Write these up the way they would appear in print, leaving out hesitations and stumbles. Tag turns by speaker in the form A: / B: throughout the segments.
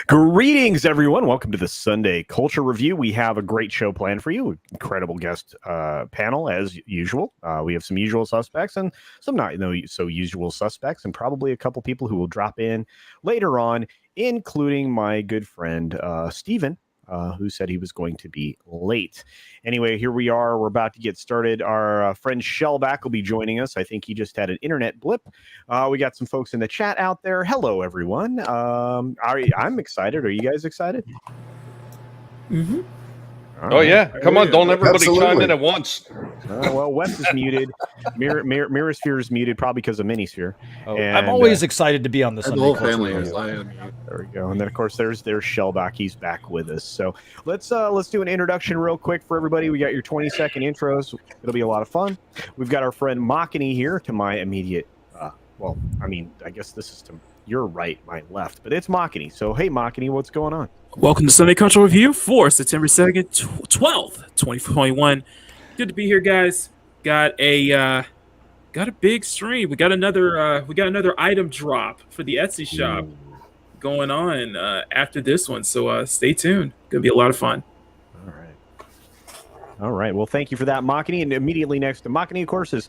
A: Greetings, everyone. Welcome to the Sunday Culture Review. We have a great show planned for you. Incredible guest panel, as usual. We have some usual suspects and some not so usual suspects, and probably a couple people who will drop in later on, including my good friend Steven, who said he was going to be late. Anyway, here we are. We're about to get started. Our friend Shellback will be joining us. I think he just had an internet blip. We got some folks in the chat out there. Hello, everyone. I'm excited. Are you guys excited?
B: Mm-hmm.
C: Oh, yeah. Come on. Don't everybody chime in at once.
A: Well, Wes is muted. Mirasphere is muted, probably because of Minisphere.
B: Oh,
A: and,
B: I'm always excited to be on the Sunday
D: whole
B: Culture
D: family
B: Review.
D: is.
A: There we go. And then, of course, there's Shellback. He's back with us. So let's do an introduction real quick for everybody. We got your 20-second intros. It'll be a lot of fun. We've got our friend Makani here to my immediate. I guess this is to your right, my left, but it's Makani. So, hey, Makani, what's going on?
E: Welcome to Sunday Culture Review for September 2nd, 12th, 2021. Good to be here, guys. Got a big stream. We got another item drop for the Etsy shop going on after this one. So stay tuned. Gonna be a lot of fun.
A: All right. Well, thank you for that, Makani. And immediately next to Makani, of course, is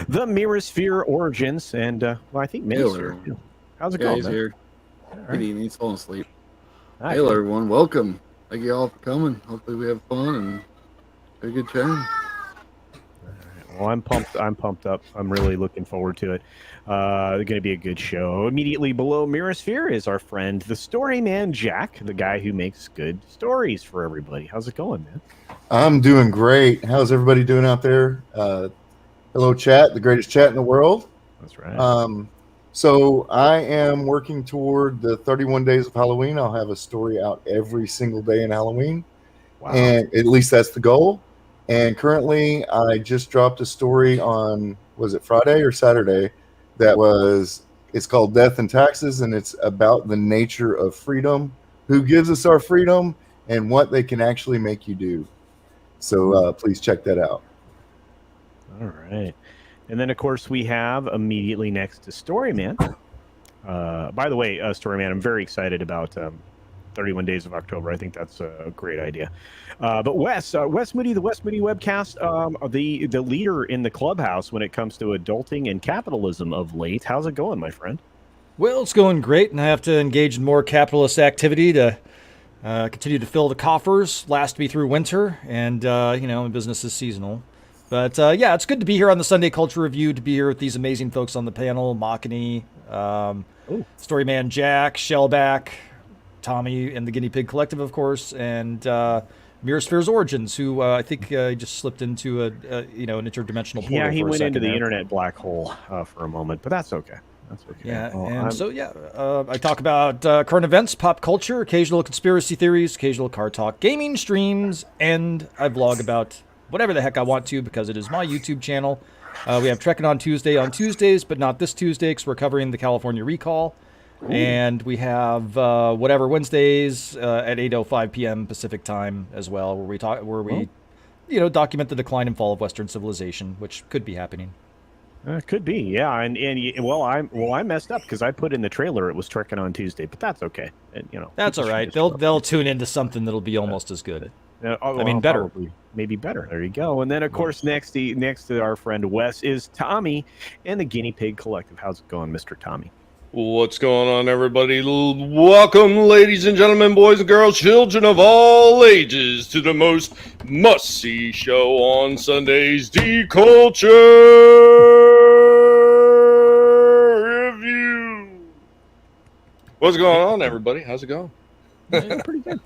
A: the Mirasphere Origins. And, I think Mirasphere. How's it going,
D: He's
A: man?
D: here.
A: All
D: Good evening. He's falling asleep.
A: right.
D: Hello, everyone. Welcome. Thank you all for coming. Hopefully we have fun and have a good time.
A: Well, I'm pumped up. I'm really looking forward to it. It's going to be a good show. Immediately below Mirasphere is our friend, the story man, Jack, the guy who makes good stories for everybody. How's it going, man?
F: I'm doing great. How's everybody doing out there? Hello, chat, the greatest chat in the world.
A: That's right.
F: So I am working toward the 31 days of Halloween. I'll have a story out every single day in Halloween.
A: Wow.
F: And at least that's the goal. And currently I just dropped a story on, was it Friday or Saturday? It's called Death and Taxes, and it's about the nature of freedom, who gives us our freedom, and what they can actually make you do. So please check that out.
A: All right. And then, of course, we have immediately next to Storyman. By the way, Storyman, I'm very excited about 31 Days of October. I think that's a great idea. But Wes Moody, the Wes Moody webcast, the leader in the clubhouse when it comes to adulting and capitalism of late. How's it going, my friend?
B: Well, it's going great, and I have to engage in more capitalist activity to continue to fill the coffers, last me through winter, and, business is seasonal. But, it's good to be here on the Sunday Culture Review, to be here with these amazing folks on the panel, Makani, Storyman Jack, Shellback, Tommy, and the Guinea Pig Collective, of course, and Mirasphere's Origins, who I think just slipped into an interdimensional portal.
A: Yeah, he
B: for a
A: went
B: second
A: into the
B: there.
A: internet black hole for a moment, but that's okay. That's okay.
B: Yeah, I talk about current events, pop culture, occasional conspiracy theories, occasional car talk, gaming streams, and I vlog about whatever the heck I want to because it is my YouTube channel. We have Trekking on Tuesday on Tuesdays, but not this Tuesday because we're covering the California recall. Ooh. And we have whatever Wednesdays at 8:05 p.m. Pacific time as well, where we document the decline and fall of Western civilization, which could be happening.
A: Could be, yeah, and I messed up because I put in the trailer it was Trekking on Tuesday, but that's okay.
B: That's all right. They'll tune into something that'll be almost as good. Better.
A: Probably, maybe better. There you go. And then, of course, next to our friend Wes is Tommy and the Guinea Pig Collective. How's it going, Mr. Tommy?
C: What's going on, everybody? Welcome, ladies and gentlemen, boys and girls, children of all ages, to the most must-see show on Sundays, The Culture Review. What's going on, everybody? How's it going?
A: Pretty good.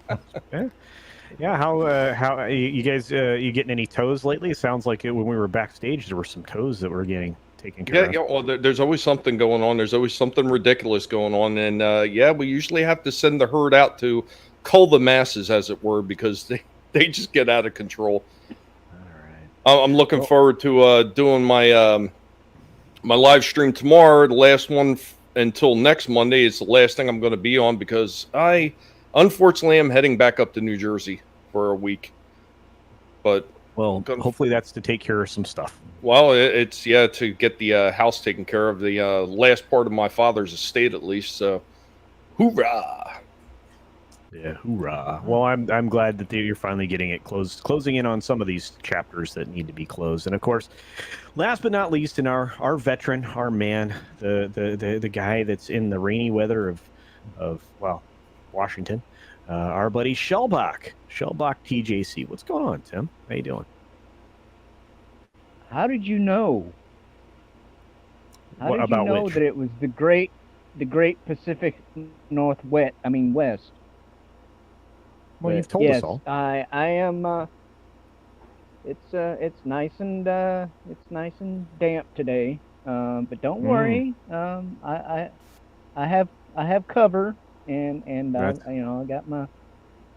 A: Yeah. How you guys you getting any toes lately? It sounds like when we were backstage, there were some toes that were getting taken care of.
C: Yeah. Well, there's always something going on. There's always something ridiculous going on, and we usually have to send the herd out to cull the masses, as it were, because they just get out of control.
A: All right.
C: I'm looking forward to doing my my live stream tomorrow. The last one until next Monday is the last thing I'm going to be on, because I unfortunately am heading back up to New Jersey for a week. But
A: hopefully that's to take care of some stuff.
C: Well, it's to get the house taken care of, the last part of my father's estate, at least. So, hoorah!
A: Yeah, hoorah! Well, I'm glad that you're finally getting it closing in on some of these chapters that need to be closed. And of course, last but not least, in our veteran, our man, the guy that's in the rainy weather of Washington, our buddy Shellbach TJC. What's going on, Tim? How you doing?
G: How did you know? How
A: What
G: did
A: about
G: you know
A: which?
G: that it was the Great Pacific Northwest? I mean West.
A: Well,
G: But
A: you've told
G: yes,
A: us all.
G: I am. It's nice and damp today. But don't worry. I have cover, and I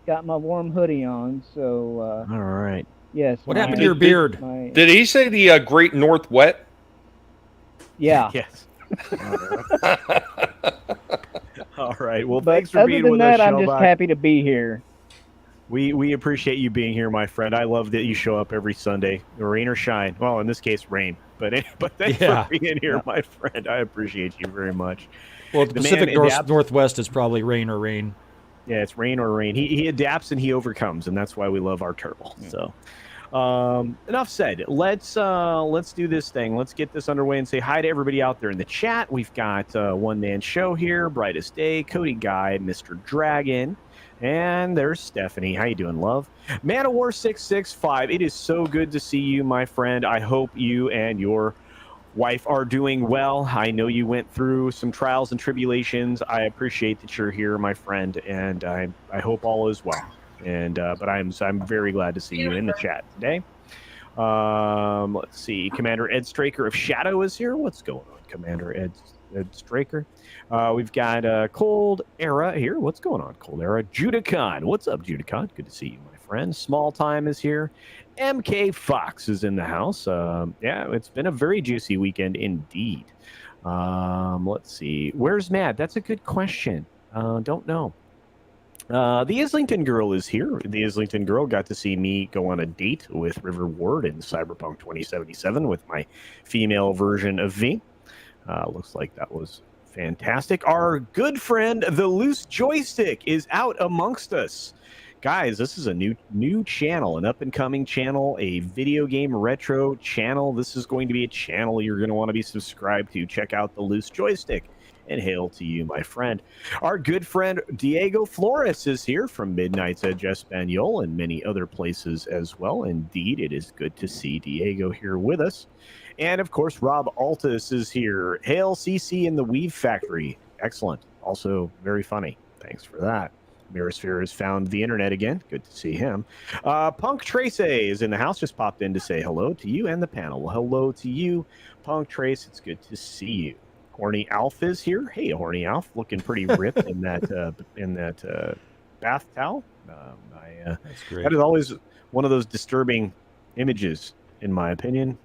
G: got my warm hoodie on. So
A: All right.
G: yes.
B: What happened to your beard?
C: Did he say the Great North Wet?
G: Yeah.
A: Yes. All right. Well,
G: But
A: thanks for
G: other
A: being
G: than
A: with
G: that,
A: us,
G: I'm just
A: Shellbach.
G: happy to be here.
A: We appreciate you being here, my friend. I love that you show up every Sunday, rain or shine. Well, in this case, rain. But thanks for being here, my friend. I appreciate you very much.
B: Well, the Pacific Northwest is probably rain or rain.
A: Yeah, it's rain or rain. He adapts and he overcomes, and that's why we love our turtle. So, enough said. Let's do this thing. Let's get this underway and say hi to everybody out there in the chat. We've got One Man Show here, Brightest Day, Cody Guy, Mr. Dragon, and there's Stephanie. How you doing, love? Man of War 665. It is so good to see you, my friend. I hope you and your wife are doing well. I know you went through some trials and tribulations. I appreciate that you're here, my friend, and I hope all is well. And but I'm very glad to see you in the chat today. Let's see. Commander Ed Straker of Shadow is here. What's going on, Commander Ed Straker? We've got Cold Era here. What's going on, Cold Era? Judicon. What's up, Judicon? Good to see you, my friend. Small Time is here. MK Fox is in the house. Yeah, it's been a very juicy weekend indeed. Let's see. Where's Matt? That's a good question. Don't know. The Islington Girl is here. The Islington Girl got to see me go on a date with River Ward in Cyberpunk 2077 with my female version of V. Looks like that was fantastic. Our good friend, the Loose Joystick, is out amongst us. Guys, this is a new channel, an up-and-coming channel, a video game retro channel. This is going to be a channel you're going to want to be subscribed to. Check out the Loose Joystick. And hail to you, my friend. Our good friend Diego Flores is here from Midnight's Edge Espanol and many other places as well. Indeed, it is good to see Diego here with us. And, of course, Rob Altus is here. Hail CC in the Weave Factory. Excellent. Also very funny. Thanks for that. Mirasphere has found the internet again. Good to see him. Punk Trace is in the house. Just popped in to say hello to you and the panel. Well, hello to you, Punk Trace. It's good to see you. Horny Alf is here. Hey, Horny Alf, looking pretty ripped in that bath towel.
B: That's great.
A: That is always one of those disturbing images, in my opinion.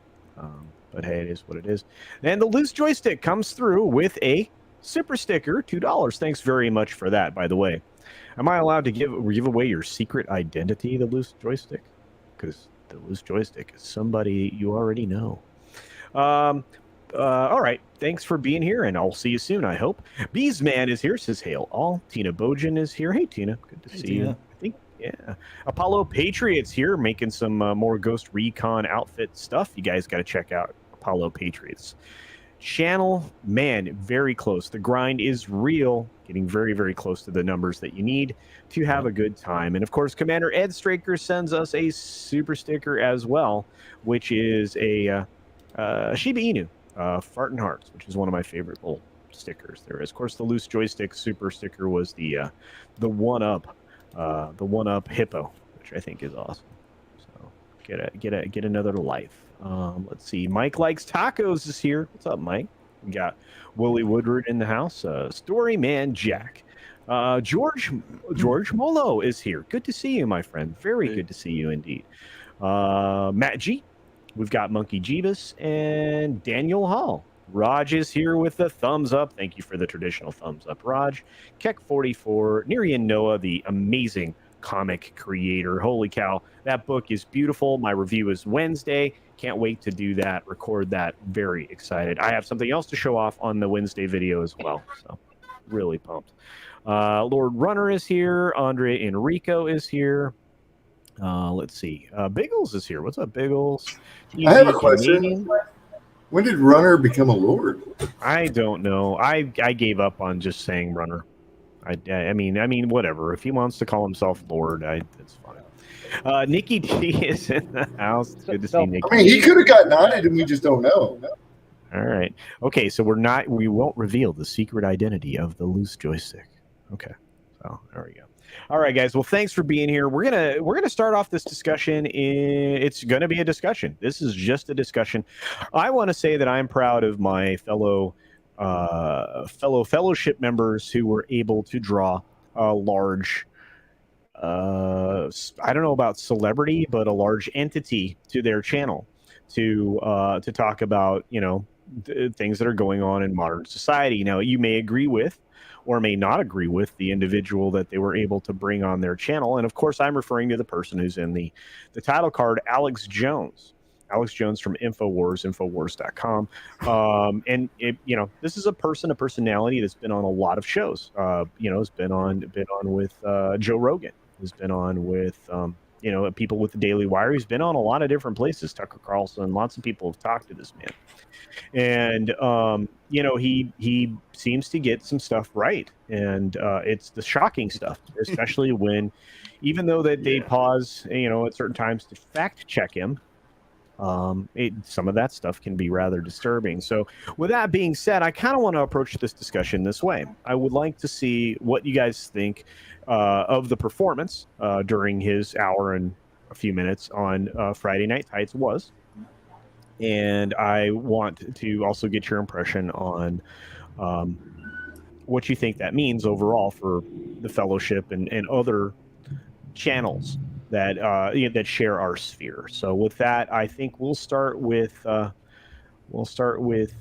A: But hey, it is what it is. And the Loose Joystick comes through with a super sticker, $2. Thanks very much for that, by the way. Am I allowed to give away your secret identity, the Loose Joystick? Because the Loose Joystick is somebody you already know. All right. Thanks for being here, and I'll see you soon, I hope. Beesman is here, says hail all. Tina Bojan is here. Hey, Tina. Good to see you. I think, yeah. Apollo Patriots here, making some more Ghost Recon outfit stuff. You guys got to check out Apollo Patriots channel, man, very close. The grind is real, getting very, very close to the numbers that you need to have a good time. And of course, Commander Ed Straker sends us a super sticker as well, which is a Shiba Inu, Fartin Hearts, which is one of my favorite little stickers there is. Of course, the loose joystick super sticker was the one up hippo, which I think is awesome. So get another life. Let's see. Mike Likes Tacos is here. What's up, Mike? We got Willie Woodward in the house. Story Man Jack. George Molo is here. Good to see you, my friend. Very good to see you indeed. Matt G. We've got Monkey Jeebus and Daniel Hall. Raj is here with the thumbs up. Thank you for the traditional thumbs up, Raj. Keck44, Nerian Noah, the amazing comic creator. Holy cow, that book is beautiful. My review is Wednesday. Can't wait to do that, record that. Very excited. I have something else to show off on the Wednesday video as well. So really pumped. Lord Runner is here. Andre Enrico is here. Let's see. Biggles is here. What's up, Biggles?
F: I have a question. When did Runner become a lord?
A: I don't know. I gave up on just saying Runner. I mean, whatever. If he wants to call himself Lord, it's fine. Nikki T is in the house. It's good to see Nikki.
F: I mean, he could have got knighted, and we just don't know.
A: All right. Okay, so we won't reveal the secret identity of the loose joystick. Okay. So there we go. All right, guys. Well, thanks for being here. We're gonna start off this discussion. It's gonna be a discussion. This is just a discussion. I want to say that I'm proud of my fellow fellowship members who were able to draw a large, I don't know about celebrity, but a large entity to their channel to talk about things that are going on in modern society. Now, you may agree with or may not agree with the individual that they were able to bring on their channel. And of course, I'm referring to the person who's in the title card, Alex Jones. Alex Jones from Infowars.com. And this is a personality that's been on a lot of shows. Has been on with Joe Rogan. Has been on with people with the Daily Wire. He's been on a lot of different places. Tucker Carlson. Lots of people have talked to this man. And he seems to get some stuff right, and it's the shocking stuff, especially when, even though that they pause, at certain times to fact check him. Some of that stuff can be rather disturbing. So with that being said, I kind of want to approach this discussion this way. I would like to see what you guys think of the performance during his hour and a few minutes on Friday Night Tights was. And I want to also get your impression on what you think that means overall for the fellowship and other channels that that share our sphere. So with that, I think we'll start with let's start with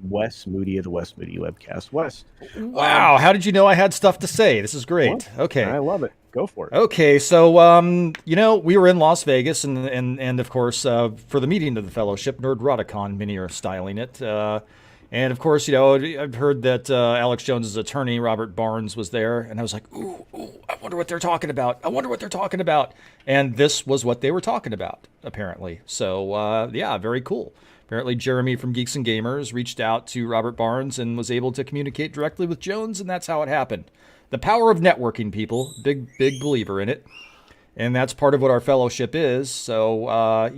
A: Wes Moody of the Wes Moody Webcast. Wes,
B: wow, how did you know I had stuff to say? This is great.
A: Well,
B: okay,
A: I love it. Go for it.
B: Okay, so we were in Las Vegas, and of course for the meeting of the fellowship, Nerdroticon, many are styling it. And of course, I've heard that Alex Jones's attorney, Robert Barnes, was there, and I was like, ooh, I wonder what they're talking about. And this was what they were talking about, apparently. So, very cool. Apparently, Jeremy from Geeks and Gamers reached out to Robert Barnes and was able to communicate directly with Jones, and that's how it happened. The power of networking, people. Big believer in it. And that's part of what our fellowship is. So,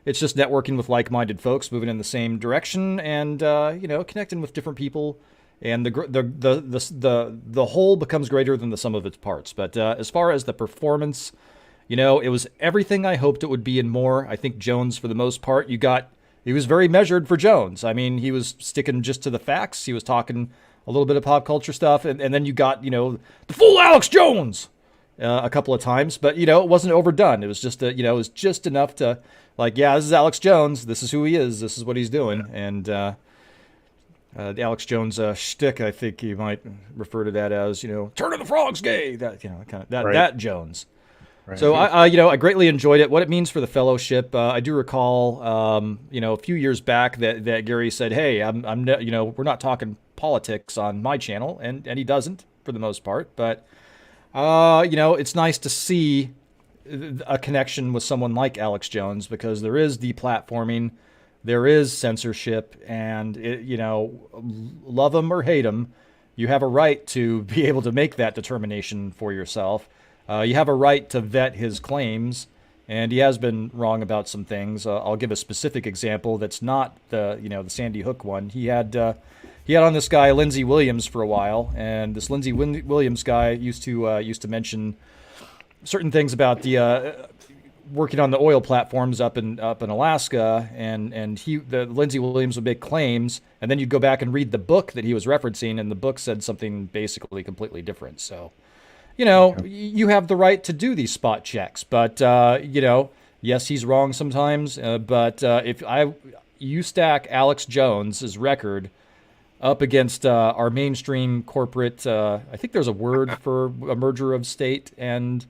B: it's just networking with like-minded folks, moving in the same direction, and connecting with different people. And the whole becomes greater than the sum of its parts. But as far as the performance, it was everything I hoped it would be and more. I think Jones, for the most part, he was very measured for Jones. I mean, he was sticking just to the facts. He was talking a little bit of pop culture stuff, and then you got the full Alex Jones. A couple of times, but it wasn't overdone. It was just it was just enough to this is Alex Jones. This is who he is. This is what he's doing. And the Alex Jones shtick, I think you might refer to that as turn of the frogs gay. That kind of that Jones. Right. So I greatly enjoyed it. What it means for the fellowship, I do recall a few years back that Gary said, "Hey, we're not talking politics on my channel," and he doesn't for the most part, but. It's nice to see a connection with someone like Alex Jones because there is deplatforming there is censorship, and love him or hate him, you have a right to be able to make that determination for yourself. You have a right to vet his claims, and he has been wrong about some things. I'll give a specific example that's not the Sandy Hook one. He had on this guy Lindsey Williams for a while, and this Lindsey Williams guy used to mention certain things about the working on the oil platforms up in Alaska, and the Lindsey Williams would make claims, and then you'd go back and read the book that he was referencing, and the book said something basically completely different. So, you have the right to do these spot checks, but yes, he's wrong sometimes. But if you stack Alex Jones's record up against our mainstream corporate, I think there's a word for a merger of state and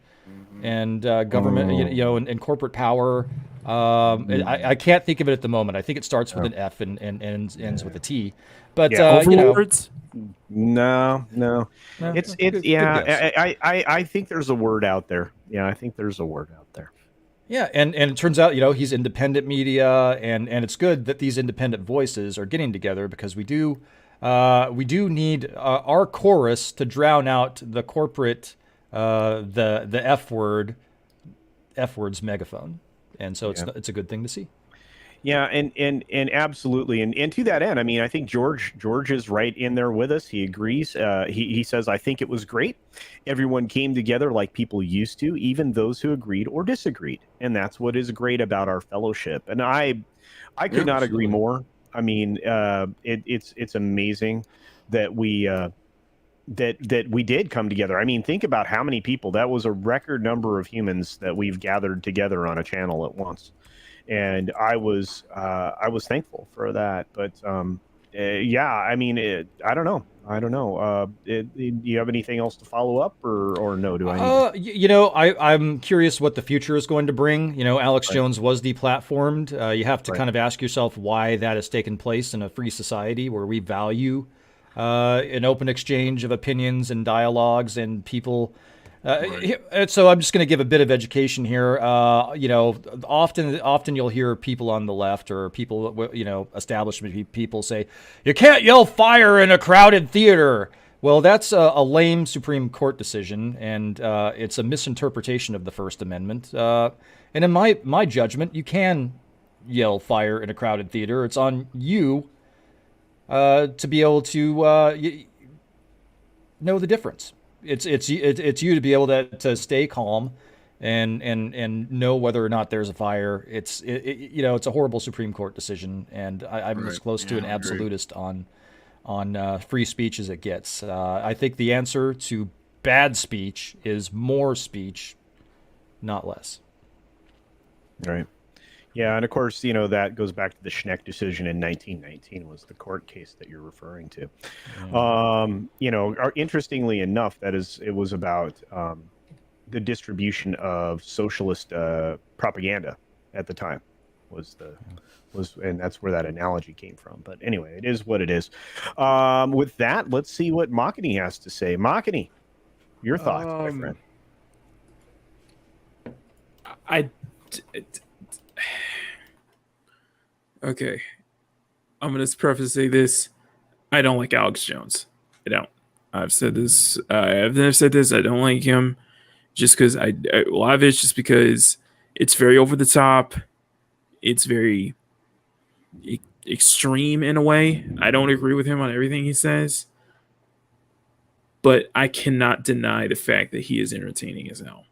B: government, and corporate power. I can't think of it at the moment. I think it starts with an F and ends with a T. But
E: overlords.
A: No. It's
B: good
A: yeah.
B: guess.
A: I think there's a word out there. Yeah, I think there's a word out there.
B: Yeah, and it turns out he's independent media, and it's good that these independent voices are getting together, because we do need our chorus to drown out the corporate the F word's megaphone, and so it's a good thing to see.
A: Yeah, and absolutely, and to that end, I mean, I think George is right in there with us. He agrees. He says, I think it was great. Everyone came together like people used to, even those who agreed or disagreed, and that's what is great about our fellowship. And I could not agree more. I mean, it's amazing that we that we did come together. I mean, think about how many people. That was a record number of humans that we've gathered together on a channel at once. And I was thankful for that. But yeah, I mean, I don't know. Do you have anything else to follow up, or no? Do I need
B: I'm curious what the future is going to bring. Alex Jones was deplatformed. You have to kind of ask yourself why that has taken place in a free society where we value an open exchange of opinions and dialogues and people. So I'm just going to give a bit of education here. Often you'll hear people on the left, or people, establishment people say, you can't yell fire in a crowded theater. Well, that's a lame Supreme Court decision, and it's a misinterpretation of the First Amendment. And in my judgment, you can yell fire in a crowded theater. It's on you to be able to know the difference. It's you to be able to stay calm and know whether or not there's a fire. It's a horrible Supreme Court decision, and I'm as close to an absolutist on free speech as it gets. I think the answer to bad speech is more speech, not less.
A: Right. Yeah, and of course, that goes back to the Schneck decision in 1919 was the court case that you're referring to. Interestingly enough, it was about the distribution of socialist propaganda at the time and that's where that analogy came from. But anyway, it is what it is. With that, let's see what Makani has to say. Makani, your thoughts, my friend.
E: Okay, I'm gonna preface say this: I don't like Alex Jones. I don't. I've said this. I've never said this. I don't like him, just because a lot of it's just because it's very over the top. It's very extreme in a way. I don't agree with him on everything he says, but I cannot deny the fact that he is entertaining as hell.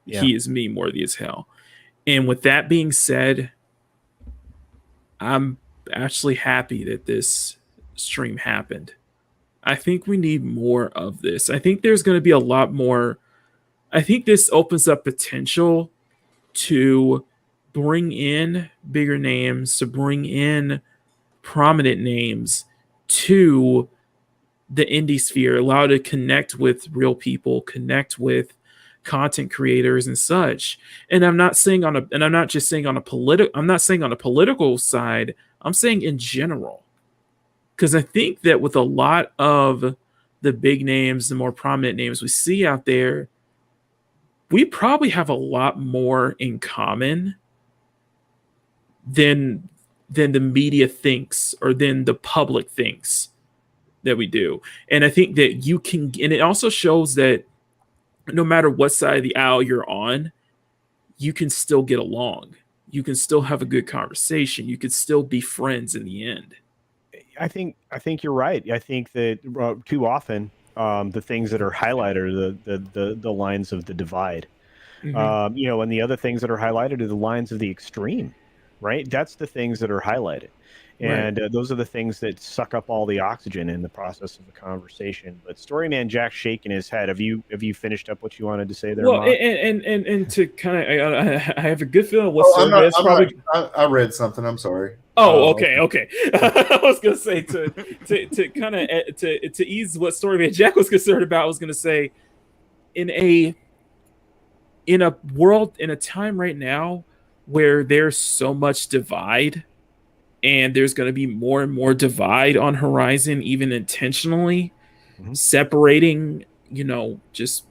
E: Yeah. He is meme worthy as hell. And with that being said, I'm actually happy that this stream happened. I think we need more of this. I think there's going to be a lot more. I think this opens up potential to bring in bigger names, to bring in prominent names to the indie sphere, allow to connect with real people, connect with content creators and such. And I'm not saying I'm not saying on a political side, I'm saying in general. Because I think that with a lot of the big names, the more prominent names we see out there, we probably have a lot more in common than than the media thinks or than the public thinks that we do. And I think that you can, and it also shows that no matter what side of the aisle you're on, you can still get along. You can still have a good conversation. You could still be friends in the end.
A: I think you're right. I think that too often the things that are highlighted are the lines of the divide.
E: Mhm.
A: And the other things that are highlighted are the lines of the extreme, right? That's the things that are highlighted.
E: Right.
A: And those are the things that suck up all the oxygen in the process of the conversation. But Storyman Jack's shaking his head. Have you finished up what you wanted to say there,
E: Well,
A: Mark?
E: and to kind of, I have a good feeling what
F: Oh,
E: survey is probably.
F: I read something. I'm sorry.
E: Oh, okay. I was gonna say to kind of to ease what Storyman Jack was concerned about. I was gonna say in a world, in a time right now where there's so much divide, and there's going to be more and more divide on horizon, even intentionally separating, just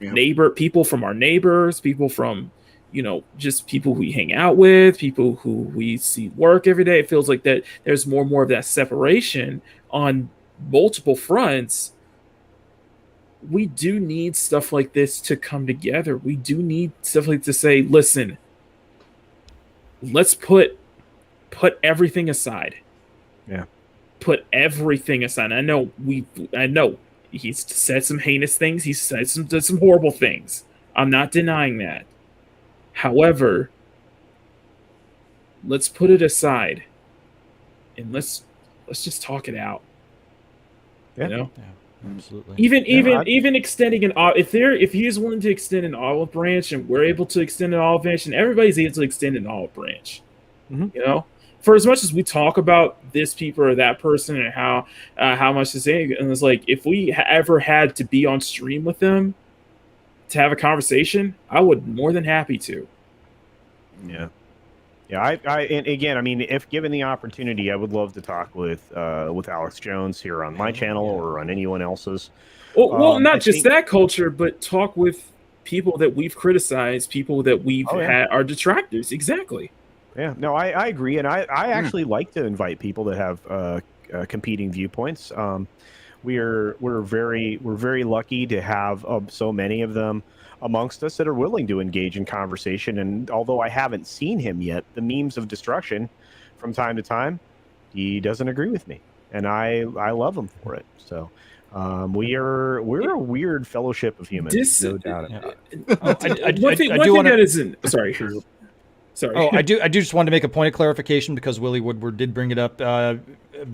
E: people from our neighbors, people from, just people we hang out with, people who we see work every day. It feels like that there's more and more of that separation on multiple fronts. We do need stuff like this to come together. We do need stuff like to say, listen, let's put everything aside.
A: Yeah.
E: Put everything aside. I know he's said some heinous things. He's said some horrible things. I'm not denying that. However, let's put it aside and let's just talk it out.
A: Yeah.
E: You know?
B: Yeah, absolutely.
E: Even extending if he is willing to extend an olive branch, and we're able to extend an olive branch, and everybody's able to extend an olive branch, for as much as we talk about this people or that person and how much to say, and it's like if we ever had to be on stream with them to have a conversation, I would more than happy to.
A: Yeah. Yeah, and again, I mean, if given the opportunity, I would love to talk with Alex Jones here on my channel or on anyone else's.
E: Well, not just that culture, but talk with people that we've criticized, people that we've had our detractors. Exactly.
A: Yeah, no, I agree, and I actually like to invite people that have competing viewpoints. We're very lucky to have so many of them amongst us that are willing to engage in conversation. And although I haven't seen him yet, the memes of destruction from time to time, he doesn't agree with me, and I love him for it. So we're a weird fellowship of humans, no doubt about it.
E: One thing that isn't sorry. Sorry.
B: Oh, I do just wanted to make a point of clarification because Willie Woodward did bring it up.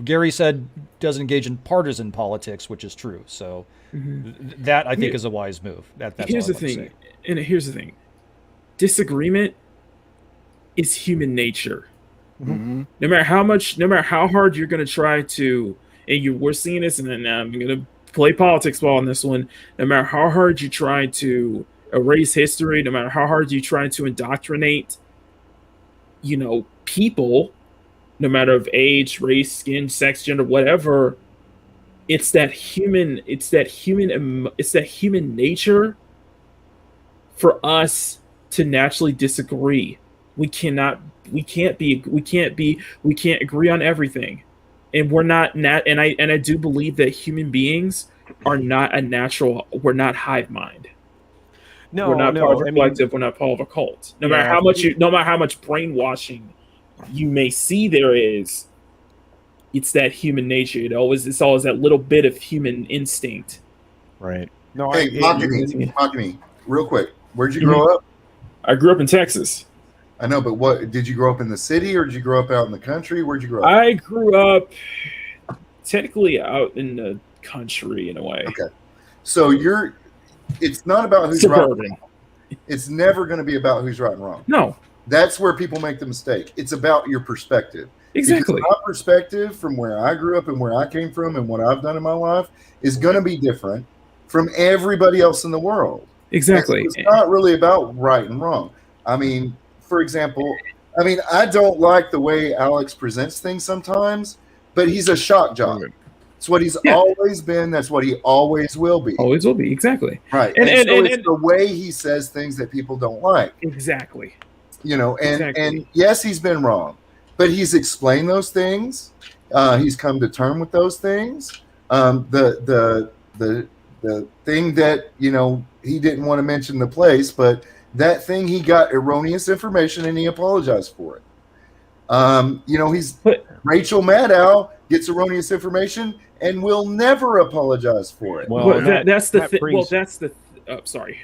B: Gary said doesn't engage in partisan politics, which is true. So that I think is a wise move. That's
E: here's the thing, and here's the thing: disagreement is human nature. No matter how hard you're going to try to, and we're seeing this, and then I'm going to play politics ball on this one. No matter how hard you try to erase history, no matter how hard you try to indoctrinate, people, no matter of age, race, skin, sex, gender, whatever, it's that human nature for us to naturally disagree. We can't agree on everything. And we're not and I do believe that human beings are not we're not hive mind.
A: No,
E: we're not part of a collective. We're not part of a cult. No matter how much brainwashing you may see there is, it's that human nature. It's always that little bit of human instinct.
A: Right. No.
F: Hey, Makani, real quick. Where'd you grow up?
E: I grew up in Texas.
F: I know, but what did you grow up in the city or did you grow up out in the country? Where'd you grow up?
E: I grew up technically out in the country in a way.
F: Okay. So it's not about who's right and wrong. It's never going to be about who's right and wrong.
E: No.
F: That's where people make the mistake. It's about your perspective.
E: Exactly.
F: Because my perspective from where I grew up and where I came from and what I've done in my life is going to be different from everybody else in the world.
E: Exactly.
F: It's not really about right and wrong. I mean, for example, I don't like the way Alex presents things sometimes, but he's a shock jock. It's what he's always been. That's what he always will be.
E: Always will be. Exactly.
F: Right. And it's the way he says things that people don't like.
E: Exactly.
F: And yes, he's been wrong. but he's explained those things. He's come to term with those things. The thing that he didn't want to mention the place, but that thing he got erroneous information and he apologized for it. Rachel Maddow gets erroneous information and will never apologize for it.
E: Well, that's the thing. Well, that's the. Sorry.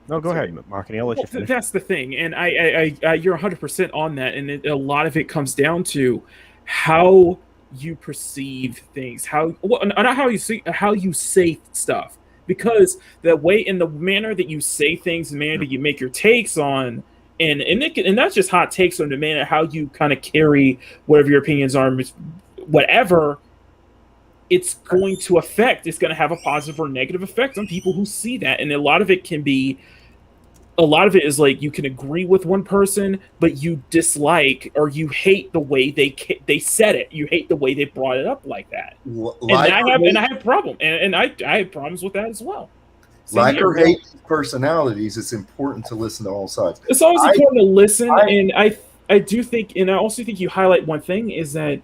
A: No, go ahead, Marketing. I'll let you finish.
E: That's the thing, and I you're 100% on that, and a lot of it comes down to how you perceive things, not how you see, how you say stuff, because the way, in the manner that you say things, the manner that you make your takes on, and not just hot takes on the manner how you kind of carry whatever your opinions are, whatever. It's going to have a positive or negative effect on people who see that. And a lot of it is like, you can agree with one person, but you dislike or you hate the way they said it. You hate the way they brought it up like that. And I have problem. And I have problems with that as well.
F: Like or hate personalities, it's important to listen to all sides.
E: It's always important to listen. And I do think, and I also think you highlight one thing, is that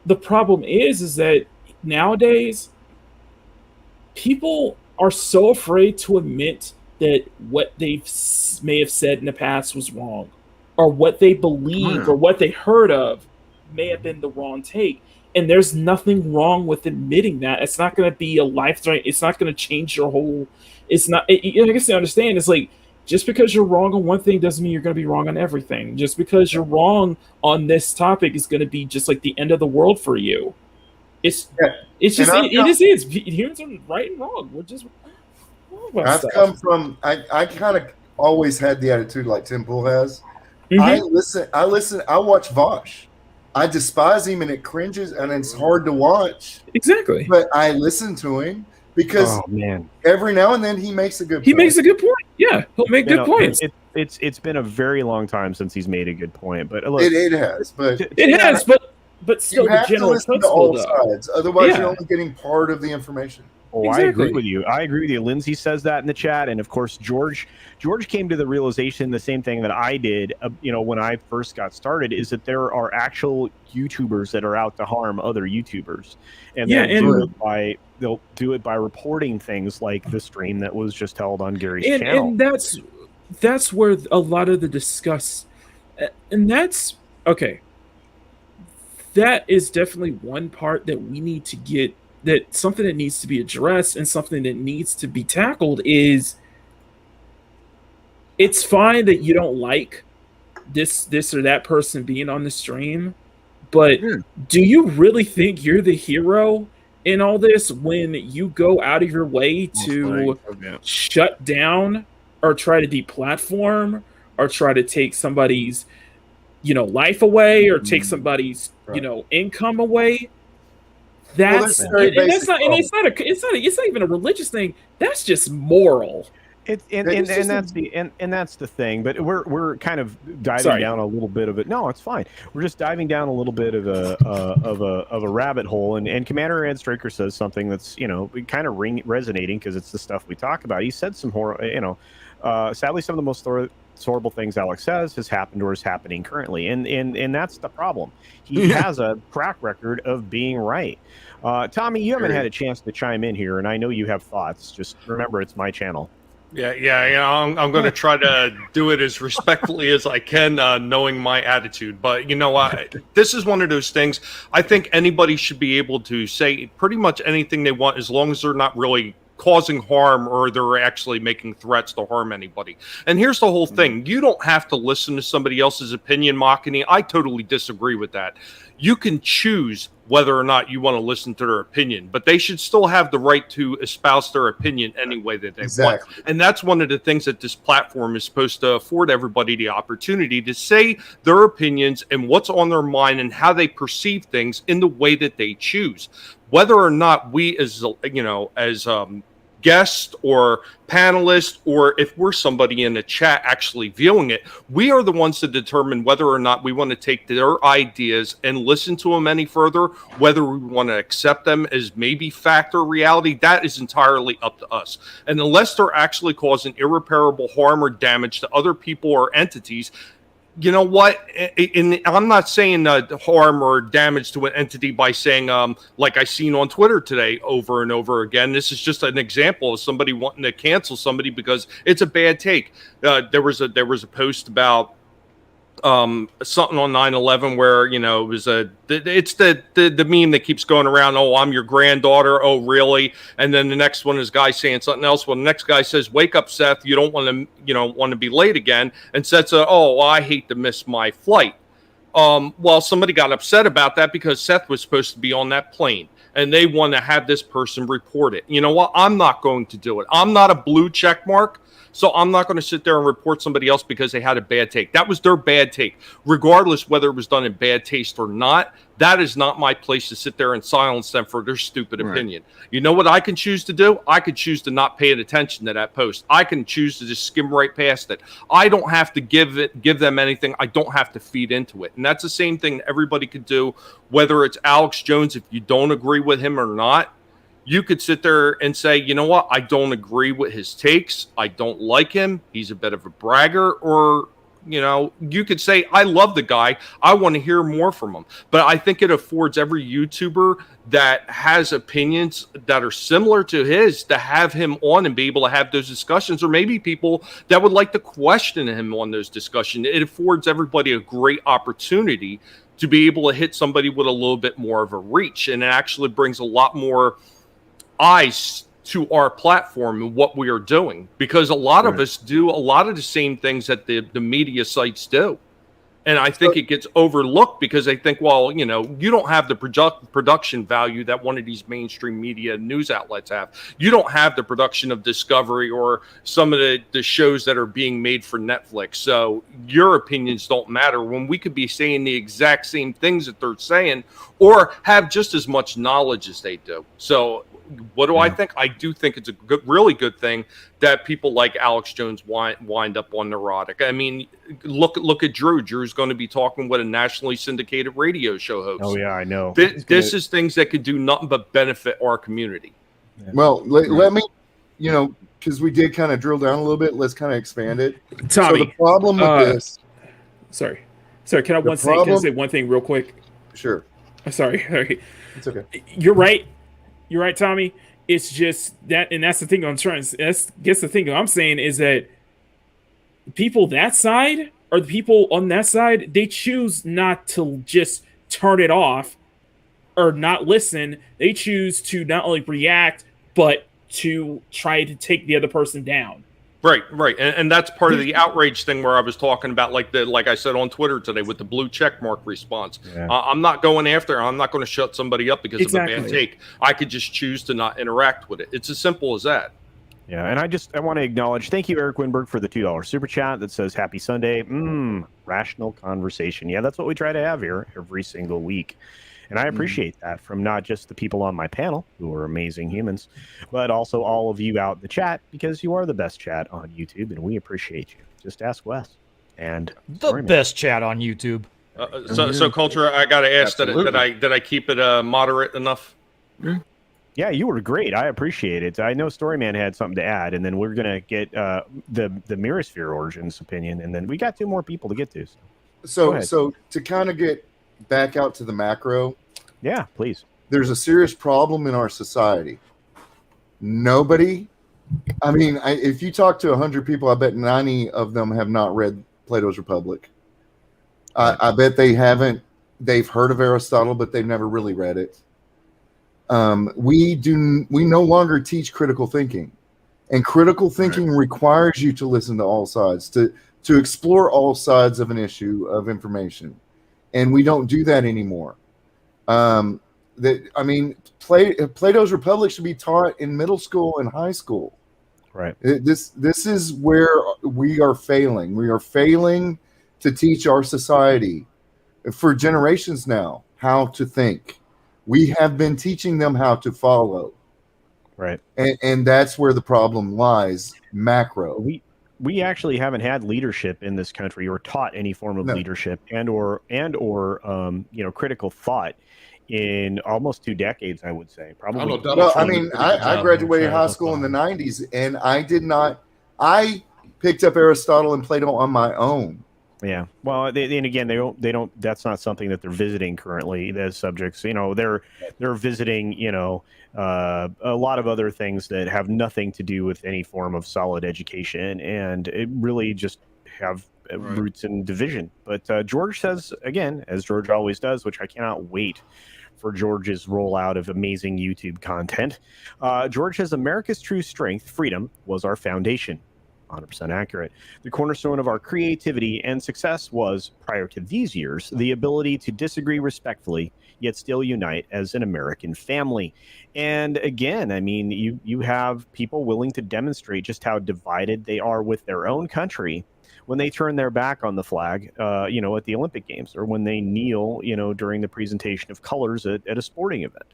E: the problem is that nowadays, people are so afraid to admit that what they may have said in the past was wrong, or what they believe or what they heard of may have been the wrong take. And there's nothing wrong with admitting that. It's not going to be a lifetime. It's not going to change your whole. It's not. I guess I understand. It's like, just because you're wrong on one thing doesn't mean you're going to be wrong on everything. Just because you're wrong on this topic is going to be just like the end of the world for you. It's just humans are right and wrong. We're just
F: I kind of always had the attitude like Tim Pool has.
E: Mm-hmm.
F: I listen. I watch Vosh. I despise him and it cringes and it's hard to watch.
E: Exactly.
F: But I listen to him because every now and then he makes a good point.
E: He makes a good point. Yeah, he'll make good points.
A: It's been a very long time since he's made a good point, but look,
F: it has.
E: But still,
F: you have
E: the
F: to listen to all sides. Otherwise, you're only getting part of the information.
A: Oh, exactly. I agree with you. Lindsay says that in the chat, and of course, George came to the realization the same thing that I did. When I first got started, is that there are actual YouTubers that are out to harm other YouTubers, and they'll do it by reporting things like the stream that was just held on Gary's channel.
E: And that's where a lot of the discuss, and that's okay. That is definitely one part that we need to get. That something that needs to be addressed and something that needs to be tackled is, it's fine that you don't like this or that person being on the stream, but do you really think you're the hero in all this when you go out of your way to shut down or try to deplatform or try to take somebody's life away or take somebody's income away? It's not even a religious thing. That's just moral.
A: That's the thing. But we're kind of diving down a little bit of it. No, it's fine. We're just diving down a little bit of a rabbit hole. And Commander Ed Straker says something that's kind of resonating because it's the stuff we talk about. He said some sadly some of the most horrible things Alex says has happened or is happening currently, and that's the problem. He has a track record of being right. Tommy, you haven't had a chance to chime in here, and I know you have thoughts. Just remember, it's my channel.
C: I'm going to try to do it as respectfully as I can, knowing my attitude. But this is one of those things. I think anybody should be able to say pretty much anything they want as long as they're not really causing harm or they're actually making threats to harm anybody. And here's the whole thing. You don't have to listen to somebody else's opinion, mocking. I totally disagree with that. You can choose whether or not you want to listen to their opinion, but they should still have the right to espouse their opinion any way that they want. And that's one of the things that this platform is supposed to afford everybody the opportunity to say their opinions and what's on their mind and how they perceive things in the way that they choose. Whether or not we as guest or panelist, or if we're somebody in the chat actually viewing it, we are the ones to determine whether or not we want to take their ideas and listen to them any further, whether we want to accept them as maybe fact or reality. That is entirely up to us. And unless they're actually causing irreparable harm or damage to other people or entities, You know what? I'm not saying harm or damage to an entity by saying, like I seen on Twitter today over and over again. This is just an example of somebody wanting to cancel somebody because it's a bad take. There was a post about something on 9/11 where it was it's the meme that keeps going around. Oh, I'm your granddaughter. Oh, really? And then the next one is guy saying something else. Well, the next guy says, wake up, Seth, you don't want to be late again. And Seth said, oh, well, I hate to miss my flight. Well, somebody got upset about that because Seth was supposed to be on that plane and they want to have this person report it. You know what? I'm not going to do it. I'm not a blue check mark. So I'm not going to sit there and report somebody else because they had a bad take. That was their bad take. Regardless whether it was done in bad taste or not, that is not my place to sit there and silence them for their stupid opinion. You know what I can choose to do? I could choose to not pay attention to that post. I can choose to just skim right past it. I don't have to give them anything. I don't have to feed into it. And that's the same thing that everybody could do, whether it's Alex Jones, if you don't agree with him or not. You could sit there and say, you know what? I don't agree with his takes. I don't like him. He's a bit of a bragger. Or, you could say, I love the guy. I want to hear more from him. But I think it affords every YouTuber that has opinions that are similar to his to have him on and be able to have those discussions, or maybe people that would like to question him on those discussions. It affords everybody a great opportunity to be able to hit somebody with a little bit more of a reach. And it actually brings a lot more eyes to our platform and what we are doing, because a lot of us do a lot of the same things that the media sites do. And I think it gets overlooked because they think, well, you don't have the production value that one of these mainstream media news outlets have. You don't have the production of Discovery or some of the shows that are being made for Netflix. So your opinions don't matter when we could be saying the exact same things that they're saying or have just as much knowledge as they do. So what do I think? I do think it's a really good thing that people like Alex Jones wind up on Neurotic. I mean, look at Drew. Drew's going to be talking with a nationally syndicated radio show host.
A: Oh yeah, I know.
C: This is things that could do nothing but benefit our community.
F: Yeah. Well, let me, because we did kind of drill down a little bit. Let's kind of expand it.
E: Tommy,
F: so the problem with this.
E: Sorry. Can I say one thing real quick?
F: Sure.
E: Sorry.
F: It's okay.
E: You're right, Tommy. It's just that, and that's the thing I'm trying to. Guess the thing I'm saying is that people that side or the people on that side, they choose not to just turn it off or not listen. They choose to not only react but to try to take the other person down.
C: Right, and that's part of the outrage thing where I was talking about, like I said on Twitter today with the blue check mark response. Yeah. I'm not going after. I'm not going to shut somebody up because of a bad take. I could just choose to not interact with it. It's as simple as that.
A: Yeah, and I want to acknowledge, thank you, Eric Winberg, for the $2 super chat that says Happy Sunday. Rational conversation. Yeah, that's what we try to have here every single week. And I appreciate that from not just the people on my panel, who are amazing humans, but also all of you out in the chat, because you are the best chat on YouTube, and we appreciate you. Just ask Wes. And
B: the best chat on YouTube.
C: So Culture, I got to ask, did I keep it moderate enough?
A: Yeah, you were great. I appreciate it. I know Storyman had something to add, and then we're going to get the Mirrorsphere Origins opinion, and then we got 2 more people to get to.
F: So to kind of get back out to the macro.
A: Yeah, please.
F: There's a serious problem in our society. Nobody, if you talk to 100 people, I bet 90 of them have not read Plato's Republic. I bet they haven't. They've heard of Aristotle, but they've never really read it. We no longer teach critical thinking, and critical thinking requires you to listen to all sides, to explore all sides of an issue of information. And we don't do that anymore. Plato's Republic should be taught in middle school and high school.
A: Right.
F: This is where we are failing. We are failing to teach our society for generations now how to think. We have been teaching them how to follow.
A: Right.
F: And that's where the problem lies, macro.
A: We actually haven't had leadership in this country, or taught any form of leadership and or critical thought in almost 2 decades, I would say. Probably.
F: I graduated high school in the 90s, and I picked up Aristotle and Plato on my own.
A: Yeah. Well, and again, they don't. That's not something that they're visiting currently as subjects. They're visiting. A lot of other things that have nothing to do with any form of solid education, and it really just have
D: Right.
A: roots in division. But George says again, as George always does, which I cannot wait for George's rollout of amazing YouTube content. George says America's true strength, freedom, was our foundation. 100% accurate. The cornerstone of our creativity and success was, prior to these years, the ability to disagree respectfully, yet still unite as an American family. And again, I mean, you have people willing to demonstrate just how divided they are with their own country when they turn their back on the flag, at the Olympic Games, or when they kneel, during the presentation of colors at a sporting event.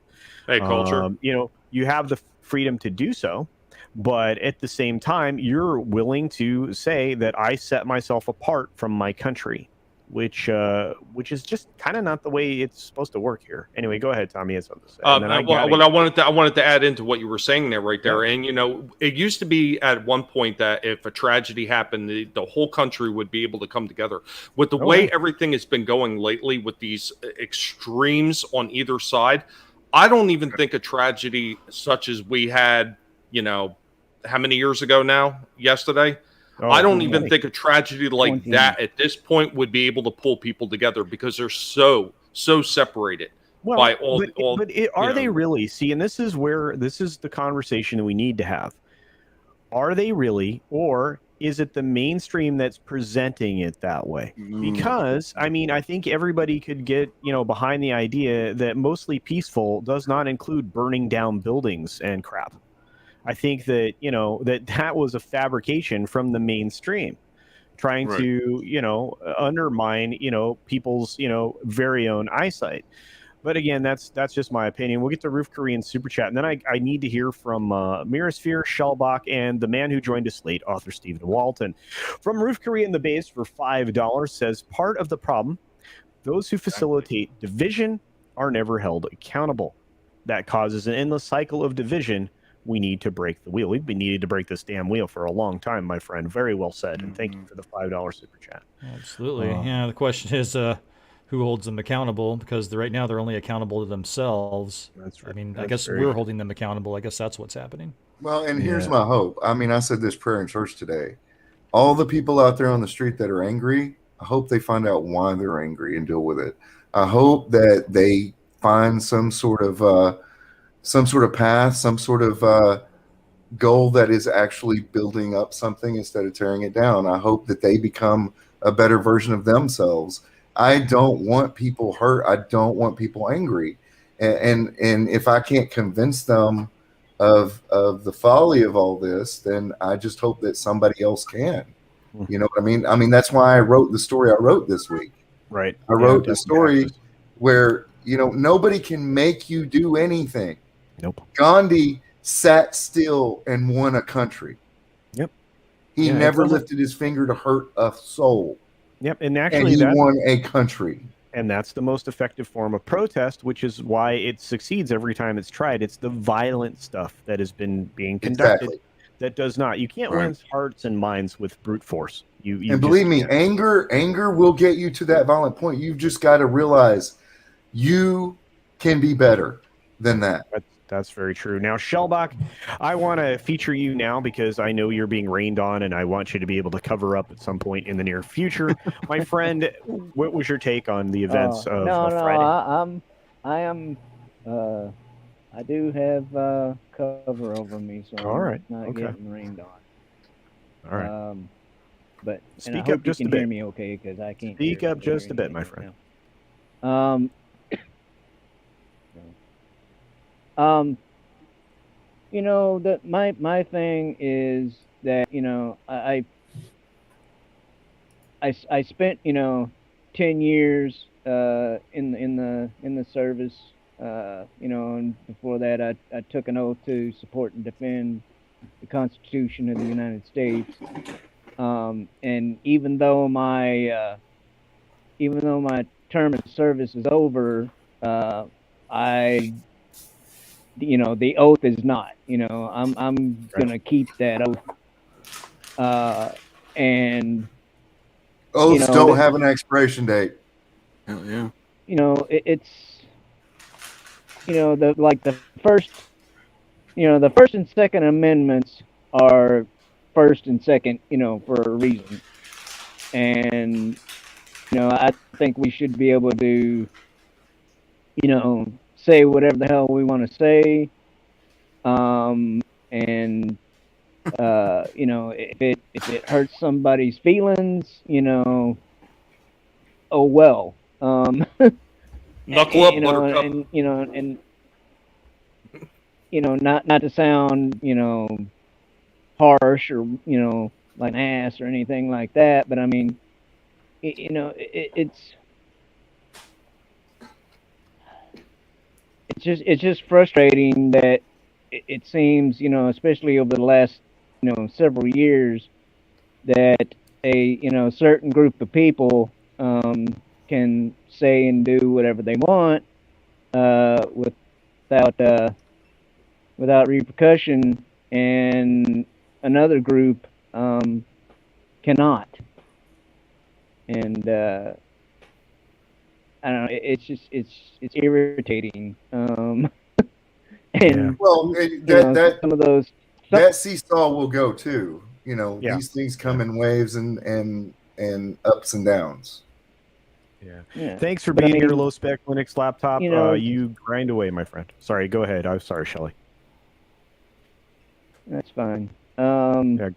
C: Hey, culture.
A: You have the freedom to do so, but at the same time, you're willing to say that I set myself apart from my country, which is just kind of not the way it's supposed to work here. Anyway, go ahead, Tommy. Has something to say. And then
C: What I wanted to add into what you were saying there, right there,
A: Yeah.
C: and it used to be at one point that if a tragedy happened, the whole country would be able to come together. With the way everything has been going lately, with these extremes on either side, I don't even think a tragedy such as we had, how many years ago now? Yesterday. I don't even think a tragedy like
G: 20.
C: that at this point would be able to pull people together because they're so separated by all.
A: Are they really? See, and this is the conversation that we need to have. Are they really, or is it the mainstream that's presenting it that way? Because I mean, I think everybody could get behind the idea that mostly peaceful does not include burning down buildings and crap. I think that that was a fabrication from the mainstream, trying
D: Right.
A: to undermine people's very own eyesight. But again, that's just my opinion. We'll get to Roof Korean super chat, and then I need to hear from Mirasphere, Shellbach, and the man who joined us late, author Stephen Walton. From Roof Korean the base for $5 says part of the problem: those who facilitate division are never held accountable. That causes an endless cycle of division. We need to break the wheel. We've been needing to break this damn wheel for a long time, my friend. Very well said, and thank you for the $5 super chat.
B: Absolutely. Yeah. The question is, who holds them accountable? Because right now they're only accountable to themselves.
A: That's right.
B: I mean, I
A: That's
B: guess
A: very
B: we're holding them accountable. I guess that's what's happening.
F: Well, and here's my hope. I mean, I said this prayer in church today. All the people out there on the street that are angry, I hope they find out why they're angry and deal with it. I hope that they find some sort of path, some sort of goal that is actually building up something instead of tearing it down. I hope that they become a better version of themselves. I don't want people hurt. I don't want people angry. And if I can't convince them of the folly of all this, then I just hope that somebody else can. You know what I mean? I mean, that's why I wrote the story I wrote this week.
A: Right.
F: I wrote the story where, nobody can make you do anything.
A: Nope.
F: Gandhi sat still and won a country.
A: Yep.
F: He never lifted his finger to hurt a soul.
A: Yep. And actually,
F: he won a country.
A: And that's the most effective form of protest, which is why it succeeds every time it's tried. It's the violent stuff that has been being conducted that does not. You can't win hearts and minds with brute force. You
F: believe me, anger will get you to that violent point. You've just got to realize you can be better than that.
A: That's very true. Now, Shellbach, I want to feature you now because I know you're being rained on, and I want you to be able to cover up at some point in the near future. My friend, what was your take on the events of Friday?
G: I do have cover over me, so I'm not getting rained on.
A: All right.
G: But
A: speak
G: up
A: just
G: you
A: a
G: can
A: bit.
G: hear me okay, because I can't
A: speak up just a bit, my friend.
G: My thing is that I spent 10 years in the service, and before that I took an oath to support and defend the Constitution of the United States. And even though my term of service is over, the oath is not. I'm gonna keep that oath, and
F: Oaths
G: know,
F: don't have an expiration date.
H: Hell yeah.
G: you know, it's, you know, the first, you know, the First and Second Amendments are first and second, you know, for a reason. And, you know, I think we should be able to, you know, say whatever the hell we want to say. And you know, if it hurts somebody's feelings, you know, oh well.
C: Knuckle up,
G: You know,
C: Buttercup.
G: and you know, and you know, not to sound, you know, harsh or, you know, like an ass or anything like that, but I mean, you know, it's just frustrating that it seems, you know, especially over the last, you know, several years, that a, you know, certain group of people can say and do whatever they want without without repercussion, and another group cannot. And I don't know. It's just it's irritating. And
F: Well,
G: you know, some of those.
F: that seesaw will go too. You know,
A: Yeah.
F: these things come in waves and ups and downs.
A: Yeah. Thanks for
G: But I
A: being here,
G: mean,
A: Low Spec Linux Laptop.
G: you know,
A: You grind away, my friend. Sorry, go ahead. I'm sorry, Shelly.
G: that's fine.
A: Yeah.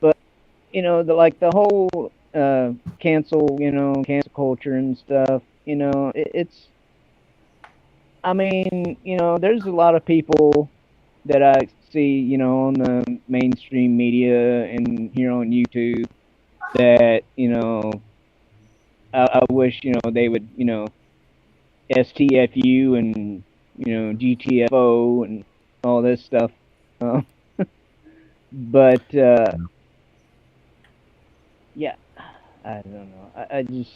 G: But you know, the whole cancel, you know, cancel culture and stuff. You know, it's. I mean, you know, there's a lot of people that I see, you know, on the mainstream media and here on YouTube that, you know, I wish, you know, they would, you know, STFU and, you know, GTFO and all this stuff. But yeah, I don't know. I just.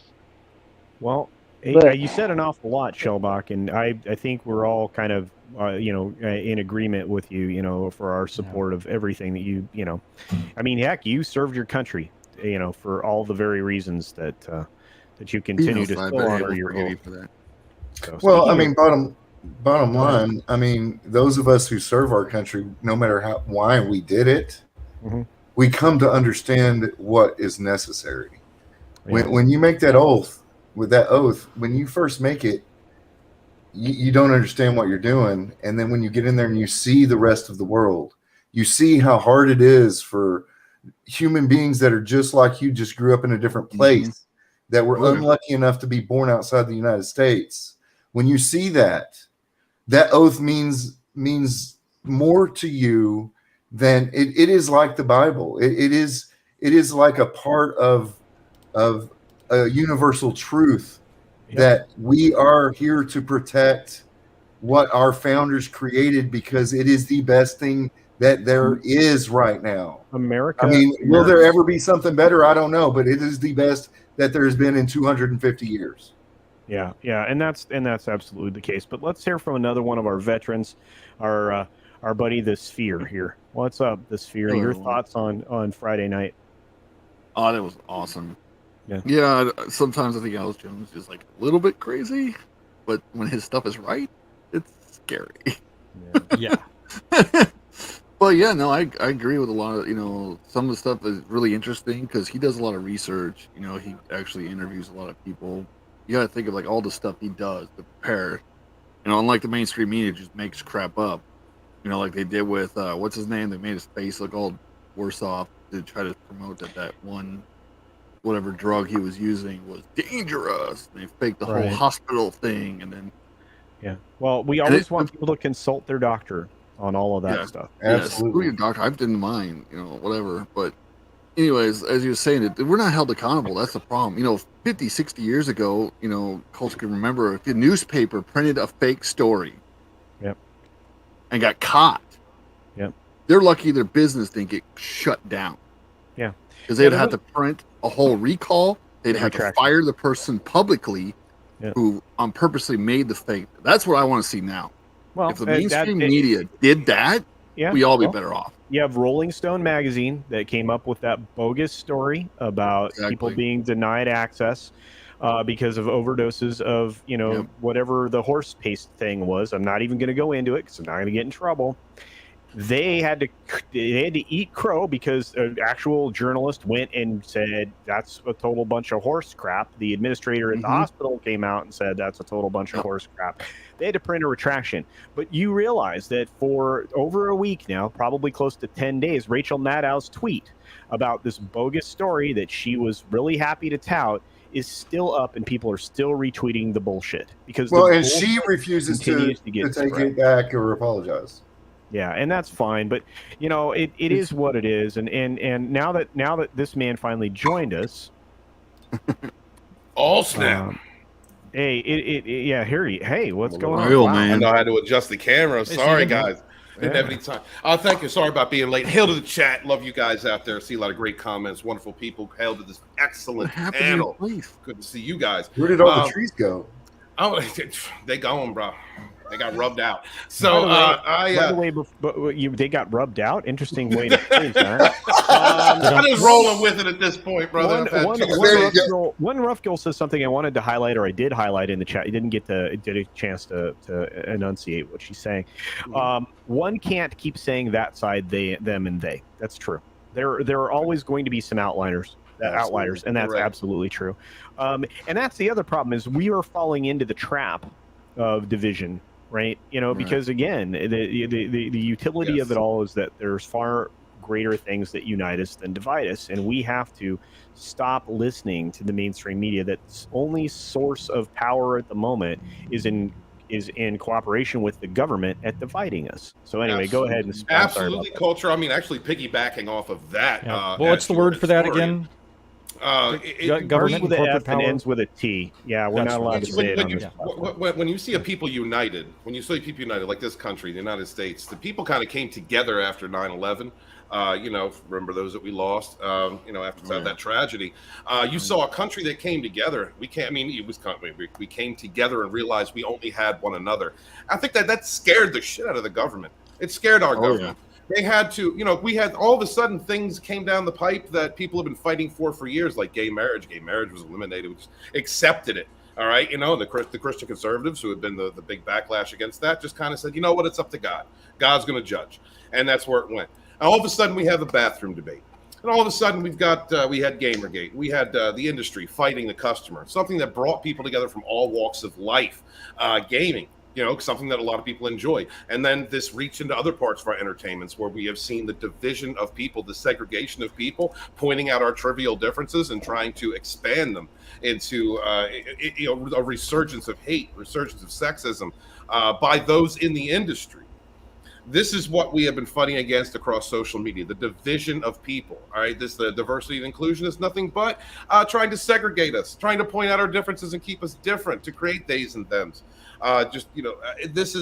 A: Well,
G: But
A: you said an awful lot, Shellbach, and I think we're all kind of, you know, in agreement with you, you know, for our support of everything that you know. I mean, heck, you served your country, you know, for all the very reasons that that you continue to
H: So I
A: still
H: bet
A: honor
H: will
A: your
H: forgive
A: oath.
H: you for that.
A: So,
F: Well, I
A: speaking
F: mean, bottom
A: Go ahead.
F: line, I mean, those of us who serve our country, no matter why we did it,
A: Mhm.
F: we come to understand what is necessary.
A: Yeah.
F: When you make that oath, with that oath, when you first make it, you don't understand what you're doing, and then when you get in there and you see the rest of the world, you see how hard it is for human beings that are just like you, just grew up in a different place, that were
H: Oh, yeah.
F: unlucky enough to be born outside the United States. When you see that, that oath means more to you than it is like the Bible. It is like a part of a universal truth that we are here to protect what our founders created, because it is the best thing that there is right now.
A: America.
F: I mean, will there ever be something better? I don't know, but it is the best that there has been in 250 years.
A: Yeah, and that's absolutely the case. But let's hear from another one of our veterans, our buddy the Sphere here. What's up, the Sphere?
H: Hello,
A: Your
H: everyone.
A: thoughts on Friday night?
H: Oh, that was awesome.
A: Yeah.
H: Yeah, sometimes I think Alex Jones is like a little bit crazy, but when his stuff is right, it's scary.
B: Yeah.
H: But yeah, no, I agree with a lot of, you know, some of the stuff is really interesting because he does a lot of research. You know, he actually interviews a lot of people. You got to think of like all the stuff he does to prepare. You know, unlike the mainstream media, just makes crap up. You know, like they did with what's his name? They made his face look all worse off to try to promote that one whatever drug he was using was dangerous. They faked the whole
A: Right.
H: hospital thing, and then
A: Yeah. Well, we always want people to consult their doctor on all of that stuff.
H: Yeah, screw your doctor. I didn't mind, you know, whatever. But anyways, as you were saying, we're not held accountable. That's the problem. You know, 50, 60 years ago, you know, culture can remember if the newspaper printed a fake story.
A: Yep.
H: And got caught.
A: Yep.
H: They're lucky their business didn't get shut down.
A: Yeah.
H: Because they'd have to print a whole recall. They'd have to fire the person publicly who purposely made the fake. That's what I want to see now.
A: Well,
H: if the mainstream media did that,
A: Yeah,
H: we all be
A: well,
H: better off.
A: you have Rolling Stone magazine that came up with that bogus story about people
H: Exactly.
A: being denied access because of overdoses of,
H: Yep.
A: whatever the horse paste thing was. I'm not even going to go into it because I'm not going to get in trouble. They had to eat crow because an actual journalist went and said that's a total bunch of horse crap. The administrator at the
H: Mhm.
A: hospital came out and said that's a total bunch of
H: Yep.
A: horse crap. They had to print a retraction. But you realize that for over a week now, probably close to 10 days, Rachel Maddow's tweet about this bogus story that she was really happy to tout is still up, and people are still retweeting the bullshit because
F: Well,
A: the
F: and she
A: bullshit
F: refuses
A: continues
F: to
A: get
F: take
A: spread.
F: it back or apologize.
A: Yeah, and that's fine, but it is what it is, and now that this man finally joined us,
I: All snap.
A: hey, yeah, hey, what's going on?
H: Real,
A: Wow.
H: man.
I: I know how to adjust the camera. Sorry,
B: Steven.
I: guys. Didn't have any time. Thank you. Sorry about being late. Hail to the chat. Love you guys out there. See a lot of great comments. Wonderful people. Hail to this excellent
H: What happened to your
I: panel.
H: place?
I: Good to see you guys.
F: Where did all the trees go?
I: Oh, they gone, bro. They got rubbed out. So
A: By the way, they got rubbed out. Interesting way to phrase that.
I: I'm just rolling with it at this point, brother.
A: One rough girl says something I wanted to highlight, or I did highlight in the chat. You didn't get a chance to enunciate what she's saying. One can't keep saying that side, they, them, and they. That's true. There are always going to be some outliers, and that's absolutely true. And that's the other problem is we are falling into the trap of division. Right, because again, the utility of it all is that there's far greater things that unite us than divide us, and we have to stop listening to the mainstream media. That's only source of power at the moment is in cooperation with the government at dividing us. So anyway, go ahead and
I: absolutely culture. I mean, actually piggybacking off of that.
B: Yeah. Well, what's the word for that again?
A: Government with an F and ends with a T. Yeah, we're not allowed to say it.
I: When you see a people united, like this country, the United States, the people kind of came together after 9/11. Remember those that we lost, after that tragedy. You saw a country that came together. We came together and realized we only had one another. I think that scared the shit out of the government. It scared our government. Yeah. They had to, we had all of a sudden things came down the pipe that people have been fighting for years, like gay marriage. Gay marriage was eliminated. We just accepted it. All right. The Christian conservatives who had been the big backlash against that just kind of said, you know what? It's up to God. God's going to judge. And that's where it went. And all of a sudden we have a bathroom debate. And all of a sudden we had Gamergate. We had the industry fighting the customer, something that brought people together from all walks of life, gaming. Something that a lot of people enjoy. And then this reach into other parts of our entertainments where we have seen the division of people, the segregation of people, pointing out our trivial differences and trying to expand them into a resurgence of hate, resurgence of sexism by those in the industry. This is what we have been fighting against across social media, the division of people. All right, the diversity and inclusion is nothing but trying to segregate us, trying to point out our differences and keep us different, to create theys and thems. This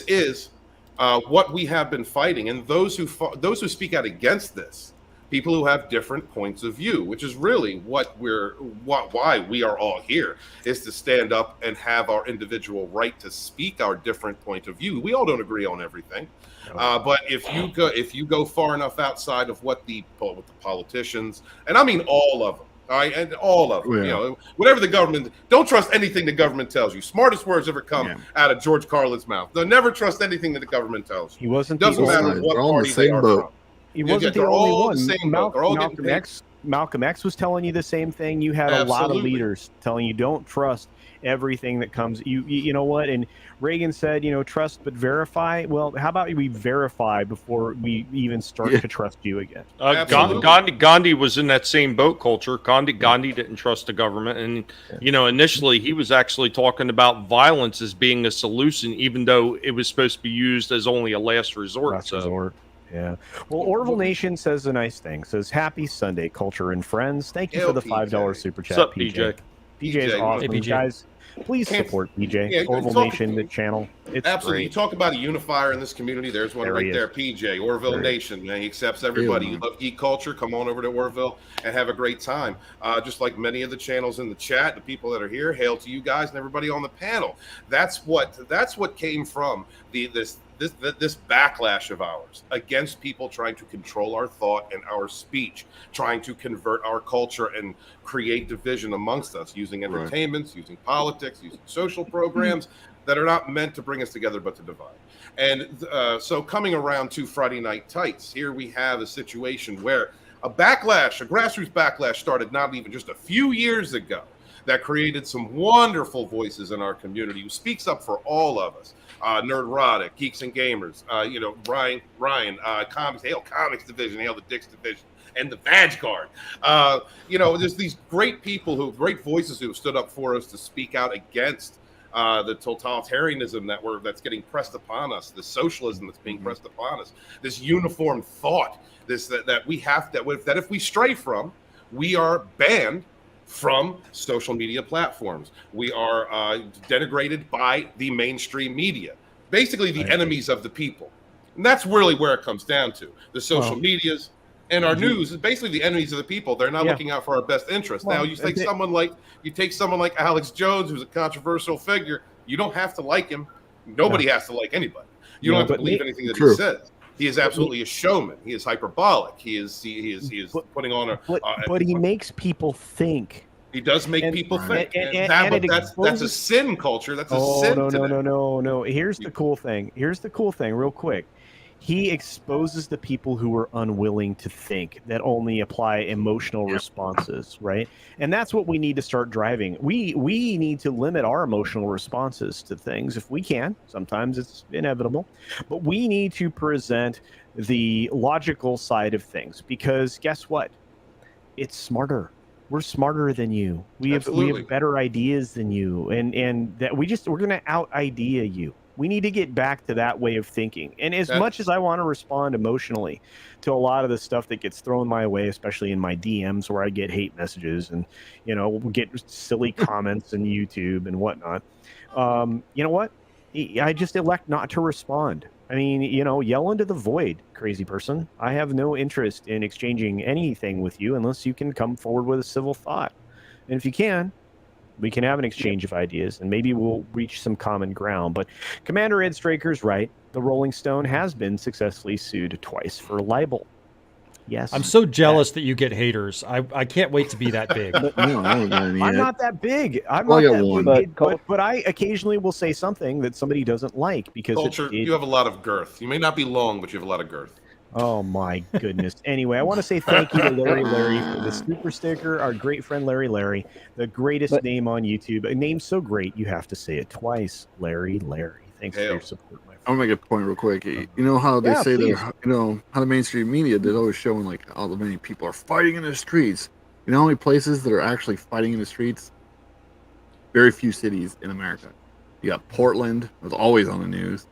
I: is what we have been fighting, and those who speak out against this, people who have different points of view, which is really why we are all here, is to stand up and have our individual right to speak our different point of view. We all don't agree on everything, but if you go far enough outside of what the politicians, and I mean all of them. All right, and all of them, whatever the government, don't trust anything the government tells you. Smartest words ever come out of George Carlin's mouth. They'll never trust anything that the government tells you.
A: He wasn't.
I: Doesn't matter what party they are from.
A: He wasn't the only one. Malcolm X was telling you the same thing. You had a lot of leaders telling you don't trust everything that comes. You know what? And Reagan said, trust but verify. Well, how about we verify before we even start to trust you again?
C: Gandhi was in that same boat, culture. Gandhi didn't trust the government, and initially he was actually talking about violence as being a solution, even though it was supposed to be used as only a last resort.
A: Yeah. Well, Orville Nation says a nice thing. Says, happy Sunday, culture and friends. Thank you for the $5 super chat,
C: What's up,
A: PJ. PJ is awesome.
B: Hey, PJ.
A: Guys, please support PJ. Orville Nation, the channel. It's
I: absolutely.
A: Great.
I: You talk about a unifier in this community. There's one right there, PJ. Orville Nation. Man, he accepts everybody. You love geek culture. Come on over to Orville and have a great time. Just like many of the channels in the chat, the people that are here, hail to you guys and everybody on the panel. That's what came from this this backlash of ours against people trying to control our thought and our speech, trying to convert our culture and create division amongst us using entertainments, using politics, using social programs that are not meant to bring us together but to divide. And so coming around to Friday Night Tights, here we have a situation where a grassroots backlash started not even just a few years ago that created some wonderful voices in our community who speaks up for all of us. Nerdrotic, Geeks and Gamers, Ryan, Comics, Hail Comics Division, Hail the Dicks Division, and the Badge Guard. There's these great people great voices who have stood up for us to speak out against the totalitarianism that's getting pressed upon us, the socialism that's being pressed upon us, this uniform thought, that if we stray from, we are banned from social media platforms. We are denigrated by the mainstream media, basically the enemies of the people. And that's really where it comes down to. The social medias and our news is basically the enemies of the people. They're not looking out for our best interest. Now, you take someone like Alex Jones, who's a controversial figure. You don't have to like him. Nobody has to like anybody. You don't have to believe anything that he says. He is absolutely a showman. He is hyperbolic. He is putting on a.
A: But he makes people think.
I: He does make people think. That's a sin culture. That's a sin.
A: No. Here's the cool thing. Real quick. He exposes the people who are unwilling to think, that only apply emotional responses, right? And that's what we need to start driving. We need to limit our emotional responses to things if we can. Sometimes it's inevitable, but we need to present the logical side of things, because guess what? It's smarter. We're smarter than you. We have better ideas than you, and that we're going to out idea you. We need to get back to that way of thinking. And as much as I want to respond emotionally to a lot of the stuff that gets thrown my way, especially in my DMs where I get hate messages and, get silly comments on YouTube and whatnot, you know what? I just elect not to respond. I mean, yell into the void, crazy person. I have no interest in exchanging anything with you unless you can come forward with a civil thought. And if you can, we can have an exchange of ideas, and maybe we'll reach some common ground. But Commander Ed Straker's right. The Rolling Stone has been successfully sued twice for libel. Yes.
B: I'm so jealous that you get haters. I can't wait to be that big.
A: I'm not that big. I'm not that big, but I occasionally will say something that somebody doesn't like because
I: Culture, you have a lot of girth. You may not be long, but you have a lot of girth.
A: Oh my goodness. Anyway, I want to say thank you to Larry for the super sticker. Our great friend Larry, the greatest name on YouTube. A name so great you have to say it twice. Larry. Thanks for your support, my friend.
H: I'm gonna make a point real quick. You know how they say that, how the mainstream media, they're always showing like how many people are fighting in the streets. You know how many places that are actually fighting in the streets? Very few cities in America. You got Portland, was always on the news.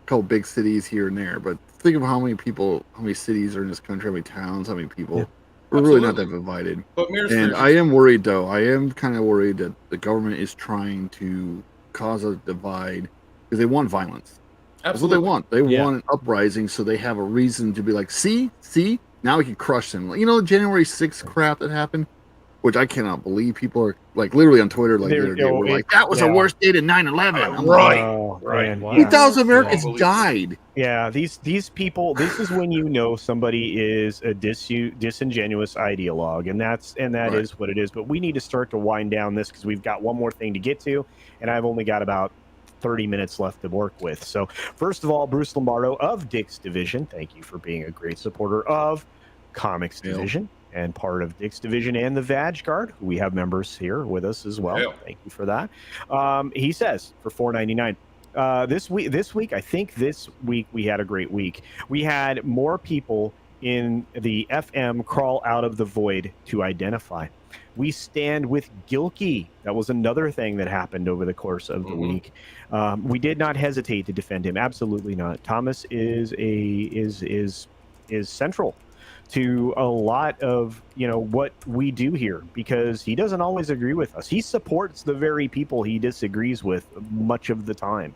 H: Couple big cities here and there, but think of how many cities are in this country, how many towns, how many people. Yeah, we're really not that divided. And I am worried, though. I am kind of worried that the government is trying to cause a divide because they want violence. That's what they want. They want an uprising, so they have a reason to be like, see, now we can crush them. The January 6th crap that happened, which I cannot believe. People are like literally on Twitter like the other day, we're like, that was the worst day to 9/11.
I: Right.
H: 8,000 Americans died.
A: Yeah, these people. This is when somebody is a disingenuous ideologue, and that is what it is. But we need to start to wind down this because we've got one more thing to get to, and I've only got about 30 minutes left to work with. So first of all, Bruce Lombardo of Dick's Division, thank you for being a great supporter of Comics Division. And part of Dick's Division and the Vag Guard, who we have members here with us as well. Yeah. Thank you for that. He says for $4.99 this week. I think this week we had a great week. We had more people in the FM crawl out of the void to identify. We stand with Gilkey. That was another thing that happened over the course of the week. We did not hesitate to defend him. Absolutely not. Thomas is central to a lot of what we do here because he doesn't always agree with us. He supports the very people he disagrees with much of the time,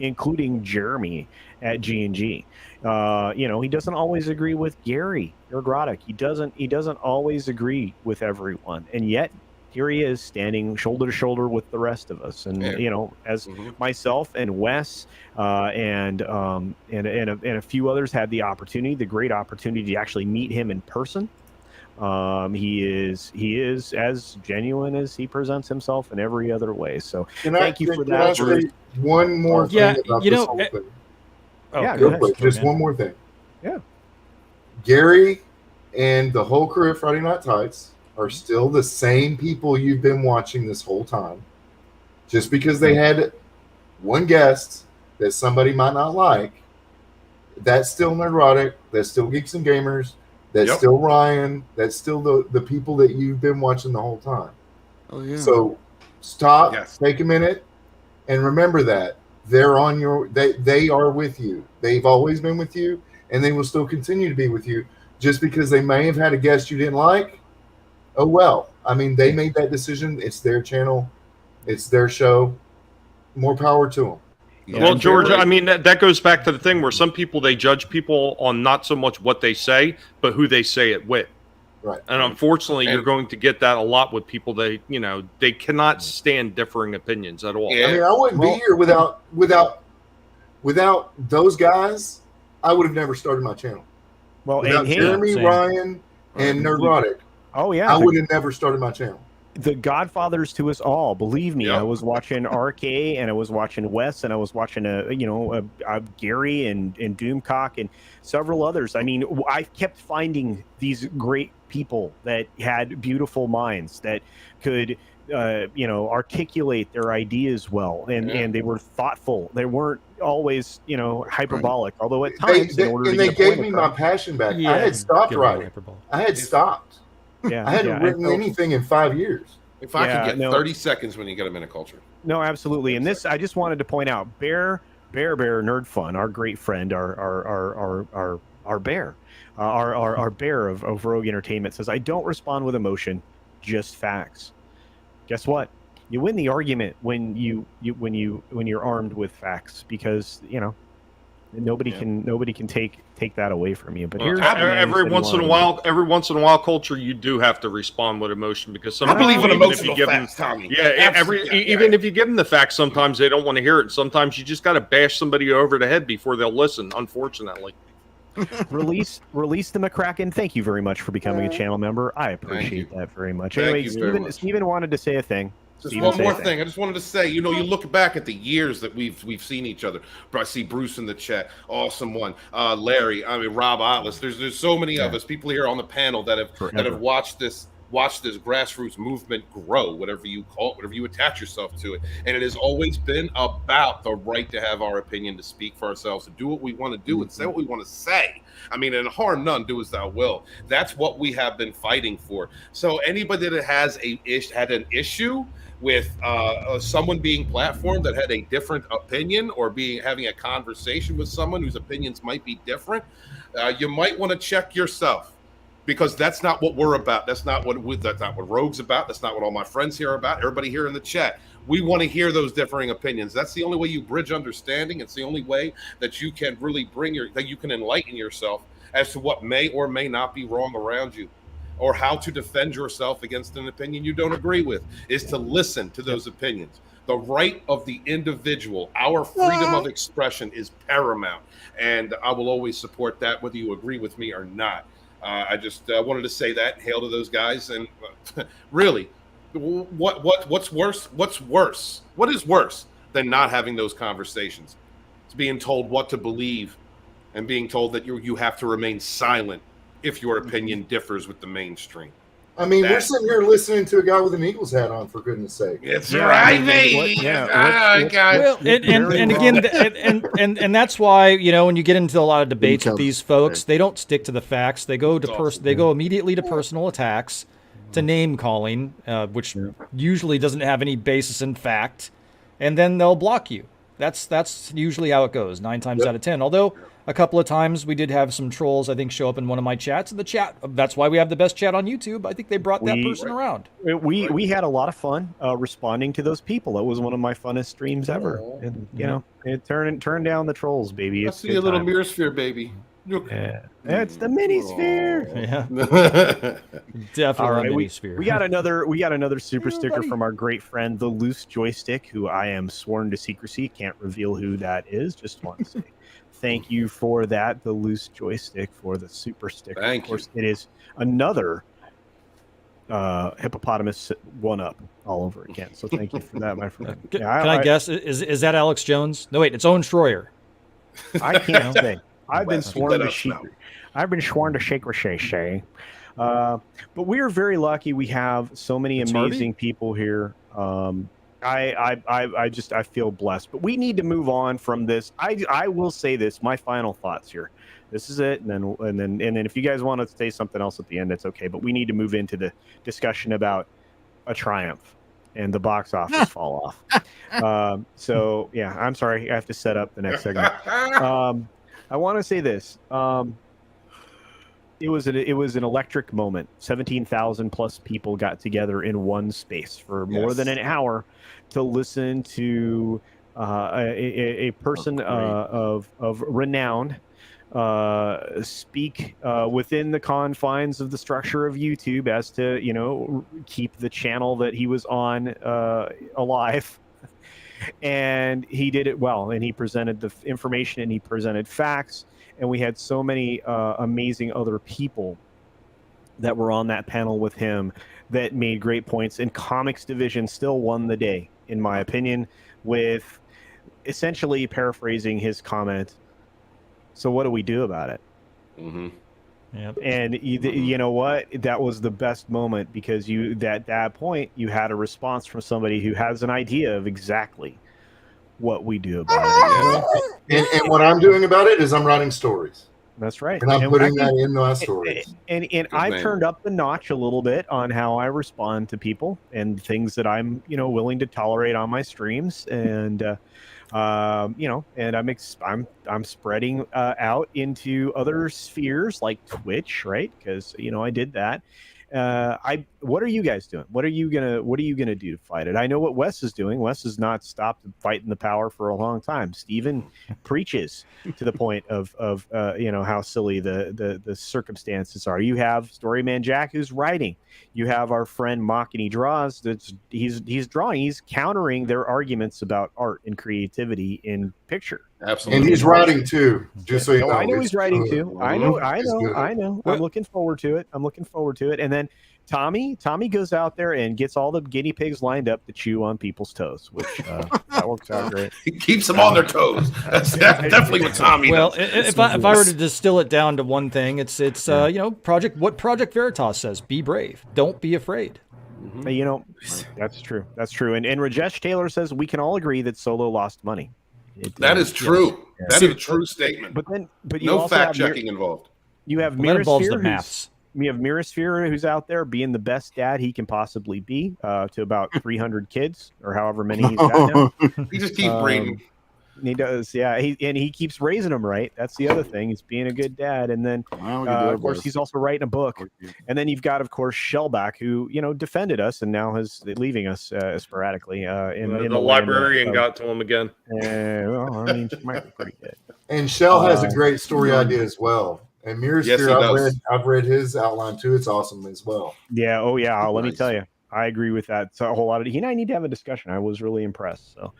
A: including Jeremy at G&G. He doesn't always agree with Gary Nerdrotic. He doesn't always agree with everyone, and yet here he is standing shoulder to shoulder with the rest of us. And as myself and Wes and a few others had the great opportunity to actually meet him in person. He is as genuine as he presents himself in every other way. So thank you for that.
F: I say one more thing about this whole thing? Real quick, just one more thing.
A: Yeah.
F: Gary and the whole crew at Friday Night Tights are still the same people you've been watching this whole time. Just because they had one guest that somebody might not like, that's still Nerdrotic, that's still Geeks and Gamers, that's still Ryan, that's still the people that you've been watching the whole time.
H: Oh yeah.
F: So stop, take a minute, and remember that they're on they are with you. They've always been with you, and they will still continue to be with you. Just because they may have had a guest you didn't like, oh well. I mean, they made that decision. It's their channel, it's their show. More power to them.
C: Yeah, well, George, I mean, that goes back to the thing where some people, they judge people on not so much what they say, but who they say it with.
F: Right.
C: And unfortunately, you're going to get that a lot with people that, they cannot stand differing opinions at all.
F: Yeah. I mean, I wouldn't be here without those guys. I would have never started my channel.
A: Well,
F: without Jeremy, Ryan, and Nerdrotic.
A: Oh, yeah.
F: I would have never started my channel.
A: The godfathers to us all, believe me. I was watching RK, and I was watching Wes, and I was watching Gary and Doomcock and several others. I mean, I kept finding these great people that had beautiful minds that could articulate their ideas well, and they were thoughtful. They weren't always hyperbolic, although at times
F: they gave me my passion back. I had stopped writing. I had stopped.
A: Yeah,
F: I hadn't written anything in 5 years.
I: If I could get 30 seconds when you get them in a culture.
A: No, absolutely. And this, I just wanted to point out, Bear Nerd Fun, our great friend, our bear, our bear of Rogue Entertainment says, I don't respond with emotion, just facts. Guess what? You win the argument when you're armed with facts, because nobody can take that away from you. But here's
C: every once in a while, culture, you do have to respond with emotion, because some
I: I believe in emotional
C: facts,
I: them, Tommy.
C: Even if you give them the facts, sometimes they don't want to hear it. Sometimes you just got to bash somebody over the head before they'll listen. Unfortunately.
A: Release the McCracken. Thank you very much for becoming a channel member. I appreciate that very much. Anyway, Steven wanted to say a thing.
I: Just one more thing. I just wanted to say, you look back at the years that we've seen each other. I see Bruce in the chat, awesome one. Larry, Rob Atlas. There's so many of us, people here on the panel that have watched this grassroots movement grow, whatever you call it, whatever you attach yourself to it. And it has always been about the right to have our opinion, to speak for ourselves, to do what we want to do and say what we want to say. And harm none, do as thou will. That's what we have been fighting for. So anybody that has had an issue with someone being platformed that had a different opinion, or having a conversation with someone whose opinions might be different, you might want to check yourself, because that's not what we're about. That's not what Rogue's about. That's not what all my friends here are about. Everybody here in the chat, we want to hear those differing opinions. That's the only way you bridge understanding. It's the only way that you can really that you can enlighten yourself as to what may or may not be wrong around you, or how to defend yourself against an opinion you don't agree with, is to listen to those opinions. The right of the individual, our freedom of expression, is paramount, and I will always support that, whether you agree with me or not. I just wanted to say that, hail to those guys, and really, what's worse? What is worse than not having those conversations? It's being told what to believe, and being told that you have to remain silent if your opinion differs with the mainstream.
F: We're sitting here listening to a guy with an Eagles hat on, for goodness sake.
I: It's right, baby.
B: Well, and again, and that's why, when you get into a lot of debates with these folks, they don't stick to the facts. They go to they go immediately to personal attacks, to name calling, which usually doesn't have any basis in fact, and then they'll block you. That's usually how it goes, 9 times out of 10. Although a couple of times we did have some trolls, I think, show up in one of my chats. And the chat, that's why we have the best chat on YouTube. I think they brought that person around.
A: We had a lot of fun responding to those people. It was one of my funnest streams ever. And, it turned down the trolls, baby.
I: I see a little mirror sphere, baby.
A: Yeah. It's the mini sphere.
B: Yeah.
I: Yeah.
B: Definitely
A: All
B: a
A: right,
B: mini sphere.
A: we got another super sticker from our great friend, the Loose Joystick, who I am sworn to secrecy. Can't reveal who that is. Just want to say thank you for that, the Loose Joystick, for the super sticker.
I: Thank
A: of course, it is another hippopotamus one up all over again. So thank you for that, my friend.
B: Can I guess? Is that Alex Jones? No, wait, it's Owen Schroyer.
A: I can't say. I've been
I: Wes, you
A: sworn
I: let
A: to
I: us know.
A: I've been sworn to secrecy. But we are very lucky. We have so many
B: It's
A: amazing people here. I feel blessed. But we need to move on from this. I will say this. My final thoughts here. This is it, and then if you guys want to say something else at the end, that's okay. But we need to move into the discussion about a triumph and the box office fall off. So yeah, I'm sorry. I have to set up the next segment. I want to say this. It was an electric moment. 17,000 plus people got together in one space for more than an hour to listen to a person of renown speak within the confines of the structure of YouTube as to keep the channel that he was on alive. And he did it well, and he presented the information and he presented facts, and we had so many amazing other people that were on that panel with him that made great points. And Comics Division still won the day, in my opinion, with essentially paraphrasing his comment. So what do we do about it?
I: Mm-hmm.
B: Yep.
A: And you know what? That was the best moment, because at that point you had a response from somebody who has an idea of exactly what we do about it.
F: And what I'm doing about it is I'm writing stories.
A: That's right.
F: And I'm putting that in my stories.
A: And I've
I: man.
A: turned up the notch a little bit on how I respond to people and things that I'm willing to tolerate on my streams. And and I'm spreading out into other spheres like Twitch, right? Because I did that. What are you guys doing? What are you gonna do to fight it? I know what Wes is doing. Wes has not stopped fighting the power for a long time. Steven preaches to the point of how silly the circumstances are. You have Storyman Jack who's writing. You have our friend Mock, and he draws. He's drawing. He's countering their arguments about art and creativity in picture.
I: Absolutely.
F: And he's writing too. Just so you know.
A: I know he's writing too. I know.
B: What?
A: I'm looking forward to it. And then Tommy goes out there and gets all the guinea pigs lined up to chew on people's toes, which that works out great.
I: He keeps them on their toes. That's definitely what Tommy
B: Well,
I: does.
B: if I were to distill it down to one thing, it's Project Veritas says: be brave, don't be afraid.
A: That's true. And Rajesh Taylor says we can all agree that Solo lost money.
I: That is true.
A: Yeah.
I: That is a true statement.
A: But you
I: no
A: also
I: fact
A: have
I: checking involved.
A: You have
B: Well, that involves the
A: Mirasphere,
B: maths.
A: we have Mirasphere, who's out there being the best dad he can possibly be to about 300 kids or however many he's got now.
I: He just keeps breeding.
A: He does, yeah. He keeps raising them right. That's the other thing. He's being a good dad. And then, of course, he's also writing a book. And then you've got, of course, Shellback, who defended us and now is leaving us sporadically. In
C: The librarian got to him again.
A: Well, I mean, she might be pretty good.
F: And Shell has a great story idea as well. And Mirasphere, I've read his outline too. It's awesome as well.
A: Yeah. Oh, yeah. Let me tell you, I agree with that. It's a whole lot of. He and I need to have a discussion. I was really impressed. So.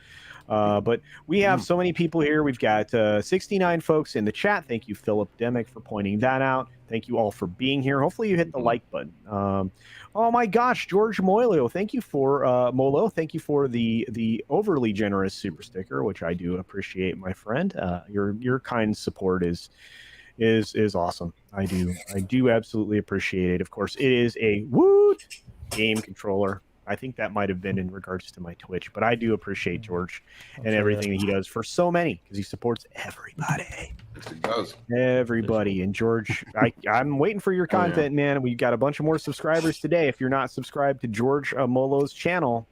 A: But we have so many people here. We've got 69 folks in the chat. Thank you, Philip Demick, for pointing that out. Thank you all for being here. Hopefully you hit the like button. Oh my gosh, George Molo, thank you for the overly generous super sticker, which I do appreciate, my friend. Your kind support is awesome. I do absolutely appreciate it. Of course, it is a Woot game controller. I think that might have been in regards to my Twitch, but I do appreciate George and everything that he does for so many, because he supports everybody.
I: He does.
A: Everybody. And George, I'm waiting for your content, man. We've got a bunch of more subscribers today. If you're not subscribed to George Molo's channel,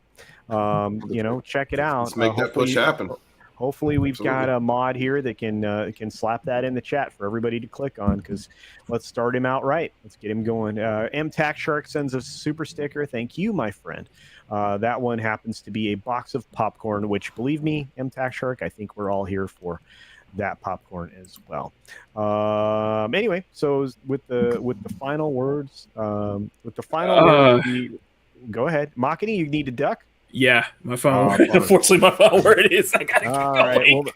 A: check it out.
I: Let's make that push happen.
A: Hopefully we've got a mod here that can slap that in the chat for everybody to click on, because let's start him out right. Let's get him going. M Tax Shark sends a super sticker. Thank you, my friend. That one happens to be a box of popcorn, which, believe me, M Tax Shark, I think we're all here for that popcorn as well. Anyway, so with the final words, go ahead, Makini. You need to duck.
E: Yeah, my final word. Unfortunately, my final word is I gotta keep going.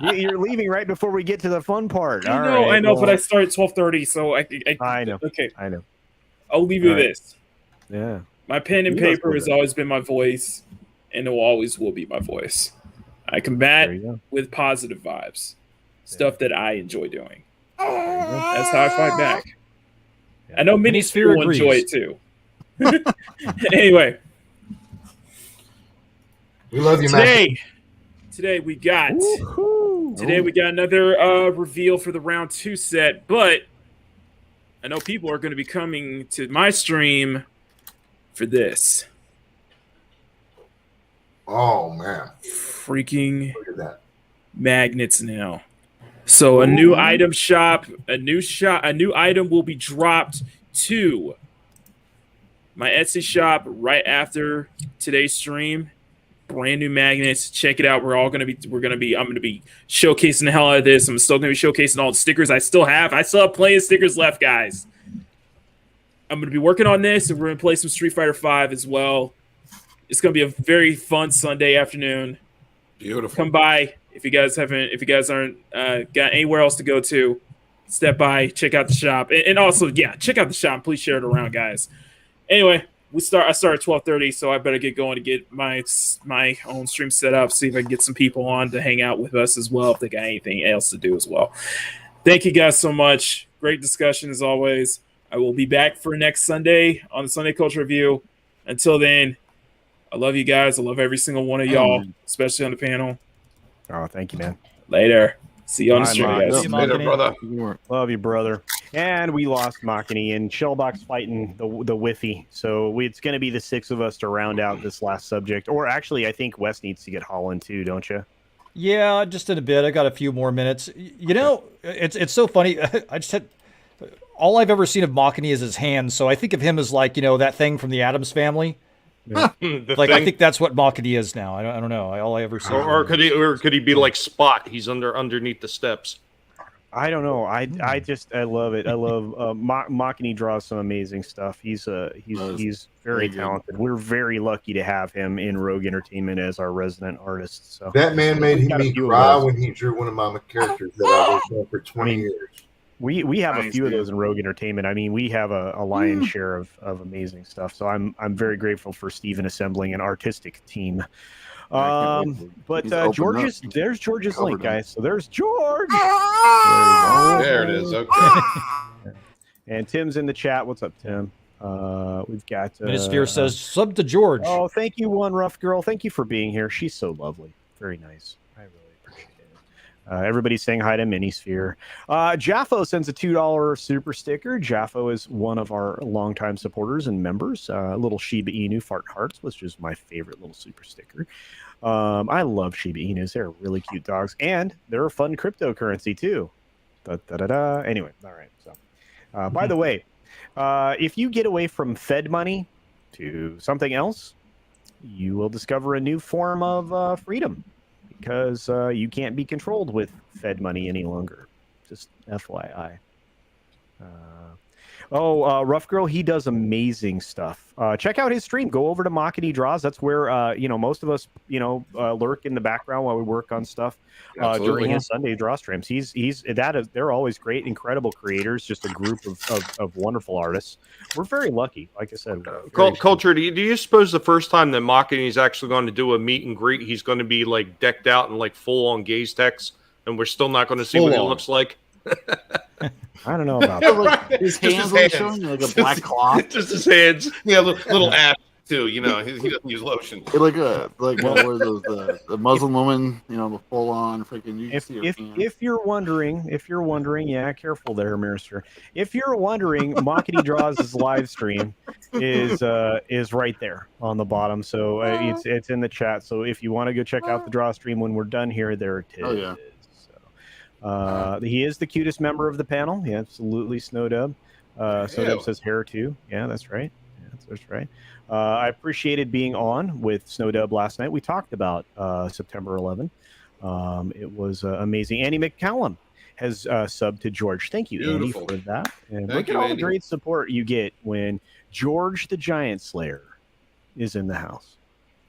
A: Well, you're leaving right before we get to the fun part.
E: I know, but I start at 12:30, so
A: I know.
E: Okay,
A: I know.
E: I'll leave you with this.
A: Yeah.
E: My pen and paper has always been my voice, and it always will be my voice. I combat with positive vibes, stuff that I enjoy doing. That's how I fight back. I know many people will enjoy it too. Anyway,
F: we love you,
E: Today we got another reveal for the round 2 set, but I know people are going to be coming to my stream for this.
F: Oh man!
E: Freaking magnets now. So a new item shop, a new item will be dropped to my Etsy shop right after today's stream. Brand new magnets. Check it out. I'm gonna be showcasing the hell out of this. I'm still gonna be showcasing all the stickers I still have. I still have plenty of stickers left, guys. I'm gonna be working on this, and we're gonna play some Street Fighter V as well. It's gonna be a very fun Sunday afternoon.
I: Beautiful.
E: Come by if you guys aren't got anywhere else to go to. Step by, check out the shop, and also check out the shop. Please share it around, guys. Anyway, I start at 12:30, so I better get going to get my own stream set up. See if I can get some people on to hang out with us as well if they got anything else to do as well. Thank you guys so much. Great discussion as always. I will be back for next Sunday on the Sunday Culture Review. Until then, I love you guys. I love every single one of y'all, especially on the panel.
A: Oh, thank you, man.
E: Later. See you on the stream, guys.
I: Later, brother.
A: Love you, brother. And we lost Makini and Shellbox fighting the Whiffy. So it's going to be the 6 of us to round out this last subject. Or actually, I think Wes needs to get Holland too, don't you?
B: Yeah, just in a bit. I got a few more minutes. You know, it's so funny. I just had all I've ever seen of Makini is his hands. So I think of him as like, that thing from the Addams Family.
C: Yeah.
B: I think that's what Makini is now. I don't know. All I ever see.
C: Or could he be like Spot? He's underneath the steps.
A: I don't know. I love it. I love Makini draws some amazing stuff. He's very talented. We're very lucky to have him in Rogue Entertainment as our resident artist. So
F: that man made me cry when he drew one of my characters that I worked on for 20 years.
A: We have a few of those in Rogue Entertainment. I mean, we have a lion's share of amazing stuff. So I'm very grateful for Steven assembling an artistic team. But there's George's link, guys. So there's George.
I: There it is. Okay.
A: And Tim's in the chat. What's up, Tim? We've got
B: Minisphere says sub to George.
A: Oh, thank you, One Rough Girl. Thank you for being here. She's so lovely. Very nice. I really appreciate it. Everybody's saying hi to Minisphere. Jaffo sends a $2 super sticker. Jaffo is one of our longtime supporters and members. Little Shiba Inu Fart Hearts, which is my favorite little super sticker. I love Shiba Inus. They're really cute dogs. And they're a fun cryptocurrency, too. Anyway, all right. So, by the way, if you get away from Fed money to something else, you will discover a new form of freedom. Because you can't be controlled with Fed money any longer. Just FYI. Rough Girl, he does amazing stuff. Check out his stream. Go over to Makini Draws. That's where most of us lurk in the background while we work on stuff during his Sunday draw streams. They're always great, incredible creators. Just a group of wonderful artists. We're very lucky, like I said.
C: Culture, do you suppose the first time that Makini is actually going to do a meet and greet, he's going to be like decked out in like full on gaze text, and we're still not going to see what he looks like?
A: I don't know about that.
H: Like his hands will show like a black cloth.
C: Just his hands.
I: Yeah, little ass too. He doesn't use lotion.
H: Where those the Muslim woman, the full on freaking.
A: If you're wondering, yeah, careful there, Minister. If you're wondering, Makini Draws' live stream is right there on the bottom. So it's in the chat. So if you want to go check out the draw stream when we're done here, there it is.
H: Oh yeah.
A: He is the cutest member of the panel. Yeah, absolutely, Snowdub. Snowdub says hair too. Yeah, that's right. That's right. I appreciated being on with Snowdub last night. We talked about September 11. It was amazing. Andy McCallum has subbed to George. Thank you,
I: Beautiful.
A: Andy, for that. And
I: Thank
A: look
I: you,
A: at all
I: Andy.
A: the great support you get when George the Giant Slayer is in the house,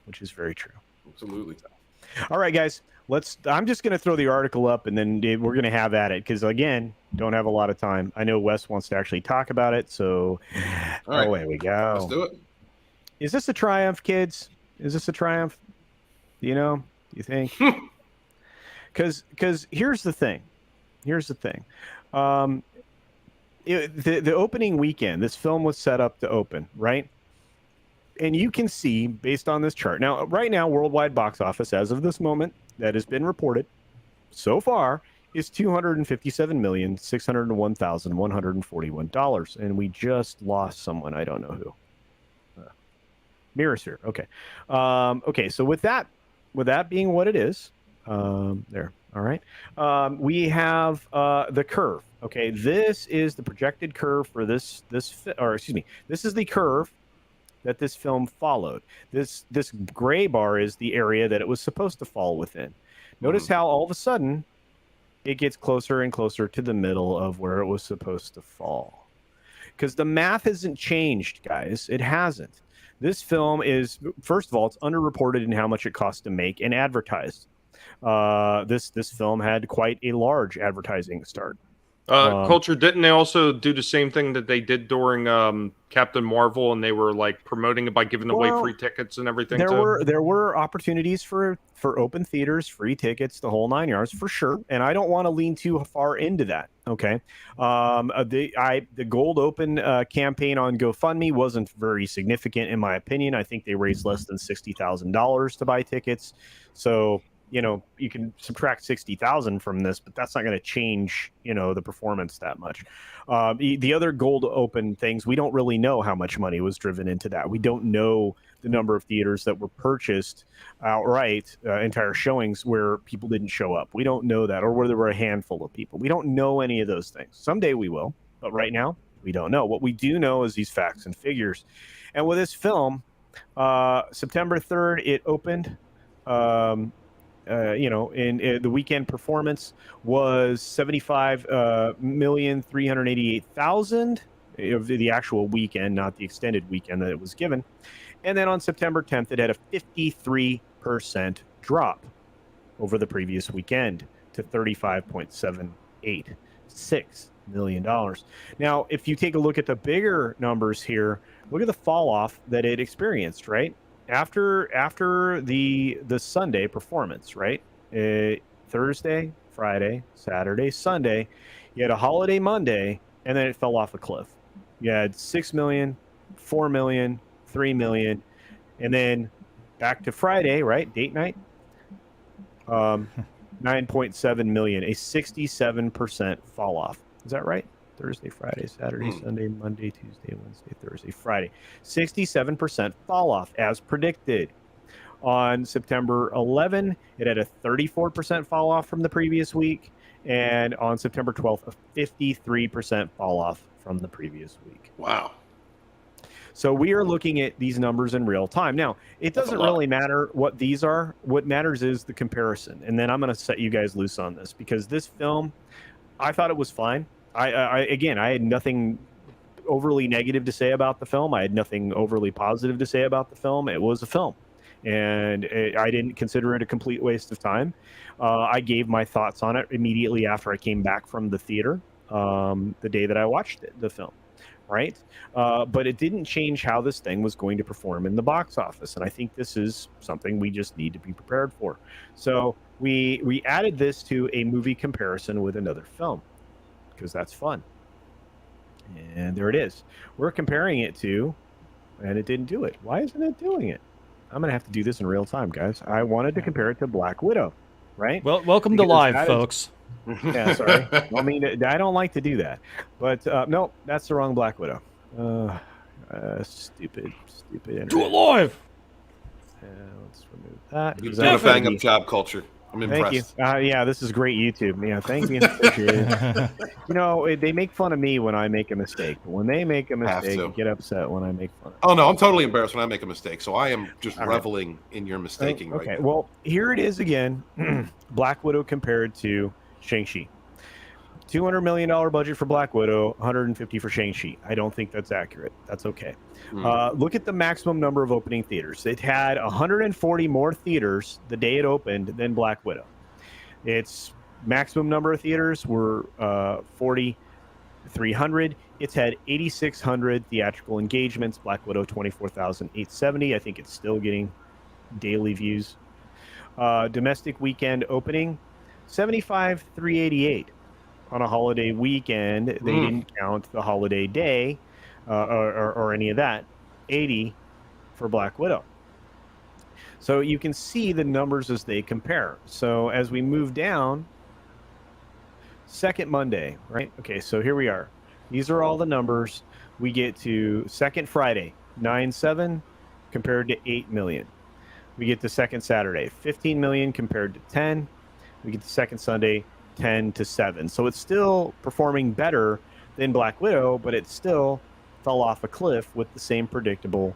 A: which is very true.
I: Absolutely.
A: All right, guys. I'm just going to throw the article up, and then we're going to have at it because, again, don't have a lot of time. I know Wes wants to actually talk about it, so
I: All right.
A: away we go.
I: Let's do it.
A: Is this a triumph, kids? Is this a triumph? You think? Because here's the thing. The opening weekend, this film was set up to open, right? And you can see, based on this chart, now, right now, worldwide box office, as of this moment, that has been reported so far, is $257,601,141. And we just lost someone. I don't know who. Mirror's here. Okay. Okay. So with that being what it is, there. All right. We have the curve. Okay. This is the projected curve for this is the curve that this film followed. This gray bar is the area that it was supposed to fall within. Notice how all of a sudden it gets closer and closer to the middle of where it was supposed to fall. Because the math hasn't changed, guys. It hasn't. This film is, first of all, it's underreported in how much it cost to make and advertised. This film had quite a large advertising start.
J: Culture, didn't they also do the same thing that they did during Captain Marvel, and they were like promoting it by giving away free tickets and everything?
A: There were opportunities for open theaters, free tickets, the whole 9 yards, for sure. And I don't want to lean too far into that. Okay, the Gold Open campaign on GoFundMe wasn't very significant in my opinion. I think they raised less than $60,000 to buy tickets. So you can subtract 60,000 from this, but that's not going to change, the performance that much. The other Gold Open things, we don't really know how much money was driven into that. We don't know the number of theaters that were purchased outright, entire showings where people didn't show up. We don't know that, or where there were a handful of people. We don't know any of those things. Someday we will, but right now we don't know. What we do know is these facts and figures. And with this film, September 3rd, it opened. In the weekend performance was 75,388,000 of the actual weekend, not the extended weekend that it was given. And then on September 10th, it had a 53% drop over the previous weekend to $35.786 million. Now, if you take a look at the bigger numbers here, look at the fall off that it experienced, right? After the Sunday performance, right? Thursday, Friday, Saturday, Sunday, you had a holiday Monday, and then it fell off a cliff. You had 6 million, 4 million, 3 million, and then back to Friday, right? Date night, 9.7 million, a 67% fall off. Is that right? Thursday, Friday, Saturday, Sunday, Monday, Tuesday, Wednesday, Thursday, Friday. 67% fall off as predicted. On September 11, it had a 34% fall off from the previous week. And on September 12th, a 53% fall off from the previous week.
I: Wow.
A: So we are looking at these numbers in real time. Now, it doesn't really matter what these are. What matters is the comparison. And then I'm going to set you guys loose on this because this film, I thought it was fine. I had nothing overly negative to say about the film. I had nothing overly positive to say about the film. It was a film, and I didn't consider it a complete waste of time. I gave my thoughts on it immediately after I came back from the theater the day that I watched the film, right? But it didn't change how this thing was going to perform in the box office, and I think this is something we just need to be prepared for. So we added this to a movie comparison with another film, because that's fun. And there it is. We're comparing it to, and it didn't do it. Why isn't it doing it? I'm going to have to do this in real time, guys. I wanted to compare it to Black Widow, right?
B: Well, welcome to live, folks.
A: Yeah, sorry. I mean, I don't like to do that. But no, that's the wrong Black Widow. Stupid internet.
B: Do it live!
A: Let's remove that.
I: You're doing a bang-up job, Culture. I'm I'm
A: Thank you.
I: impressed.
A: Yeah, this is great YouTube. Yeah, thank you. Appreciate it. You know, they make fun of me when I make a mistake, but when they make a
I: Have
A: mistake,
I: to.
A: you get upset when I make fun of
I: Oh no, I'm totally embarrassed when I make a mistake. So I am just
A: All right.
I: reveling in your mistaking right
A: Okay,
I: now.
A: well, here it is again. Black Widow compared to Shang-Chi. $200 million budget for Black Widow, 150 for Shang-Chi. I don't think that's accurate. That's okay. Look at the maximum number of opening theaters. It had 140 more theaters the day it opened than Black Widow. Its maximum number of theaters were 4,300. It's had 8,600 theatrical engagements. Black Widow 24,870. I think it's still getting daily views. Domestic weekend opening 75,388. On a holiday weekend, they didn't count the holiday day or any of that. 80 for Black Widow. So you can see the numbers as they compare. So as we move down, second Monday, right? Okay, so here we are. These are all the numbers. We get to second Friday, 9.7 compared to 8 million. We get to second Saturday, 15 million compared to 10. We get to second Sunday, 10 to 7. So it's still performing better than Black Widow, but it still fell off a cliff with the same predictable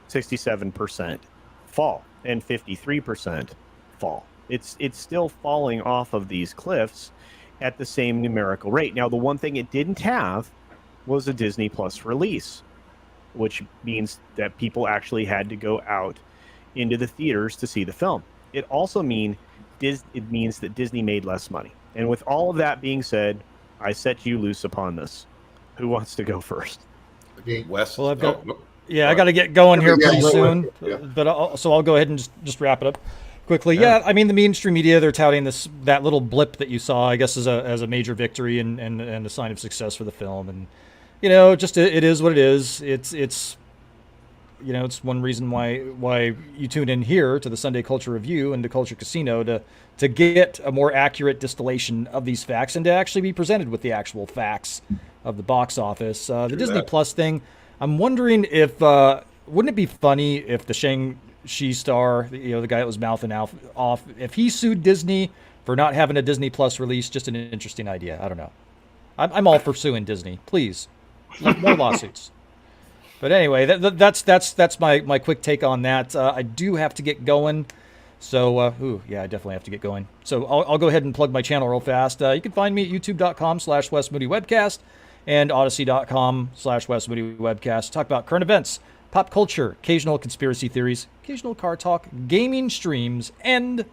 A: 67% fall and 53% fall. It's still falling off of these cliffs at the same numerical rate. Now, the one thing it didn't have was a Disney Plus release, which means that people actually had to go out into the theaters to see the film. It also means that Disney made less money. And with all of that being said, I set you loose upon this. Who wants to go first?
I: West.
B: Well, I've got.
I: Oh, no.
B: Yeah, I got to get going here
F: Yeah,
B: pretty
F: go
B: soon.
F: ahead. Yeah.
B: But I'll go ahead and just wrap it up quickly. Yeah, I mean the mainstream media, they're touting that little blip that you saw, I guess, as a major victory and a sign of success for the film. And you know, just it is what it is. It's you know, it's one reason why you tune in here to the Sunday Culture Review and to Culture Casino to get a more accurate distillation of these facts and to actually be presented with the actual facts of the box office. The Disney Plus thing, I'm wondering if wouldn't it be funny if the Shang-Chi star, you know, the guy that was mouthing off, if he sued Disney for not having a Disney Plus release? Just an interesting idea. I don't know. I'm all for suing Disney. Please, more lawsuits. But anyway, that's my quick take on that. I do have to get going. So, I definitely have to get going. So I'll go ahead and plug my channel real fast. You can find me at youtube.com/WesMoodyWebcast and Odyssey.com/WesMoodyWebcast. Talk about current events, pop culture, occasional conspiracy theories, occasional car talk, gaming streams, and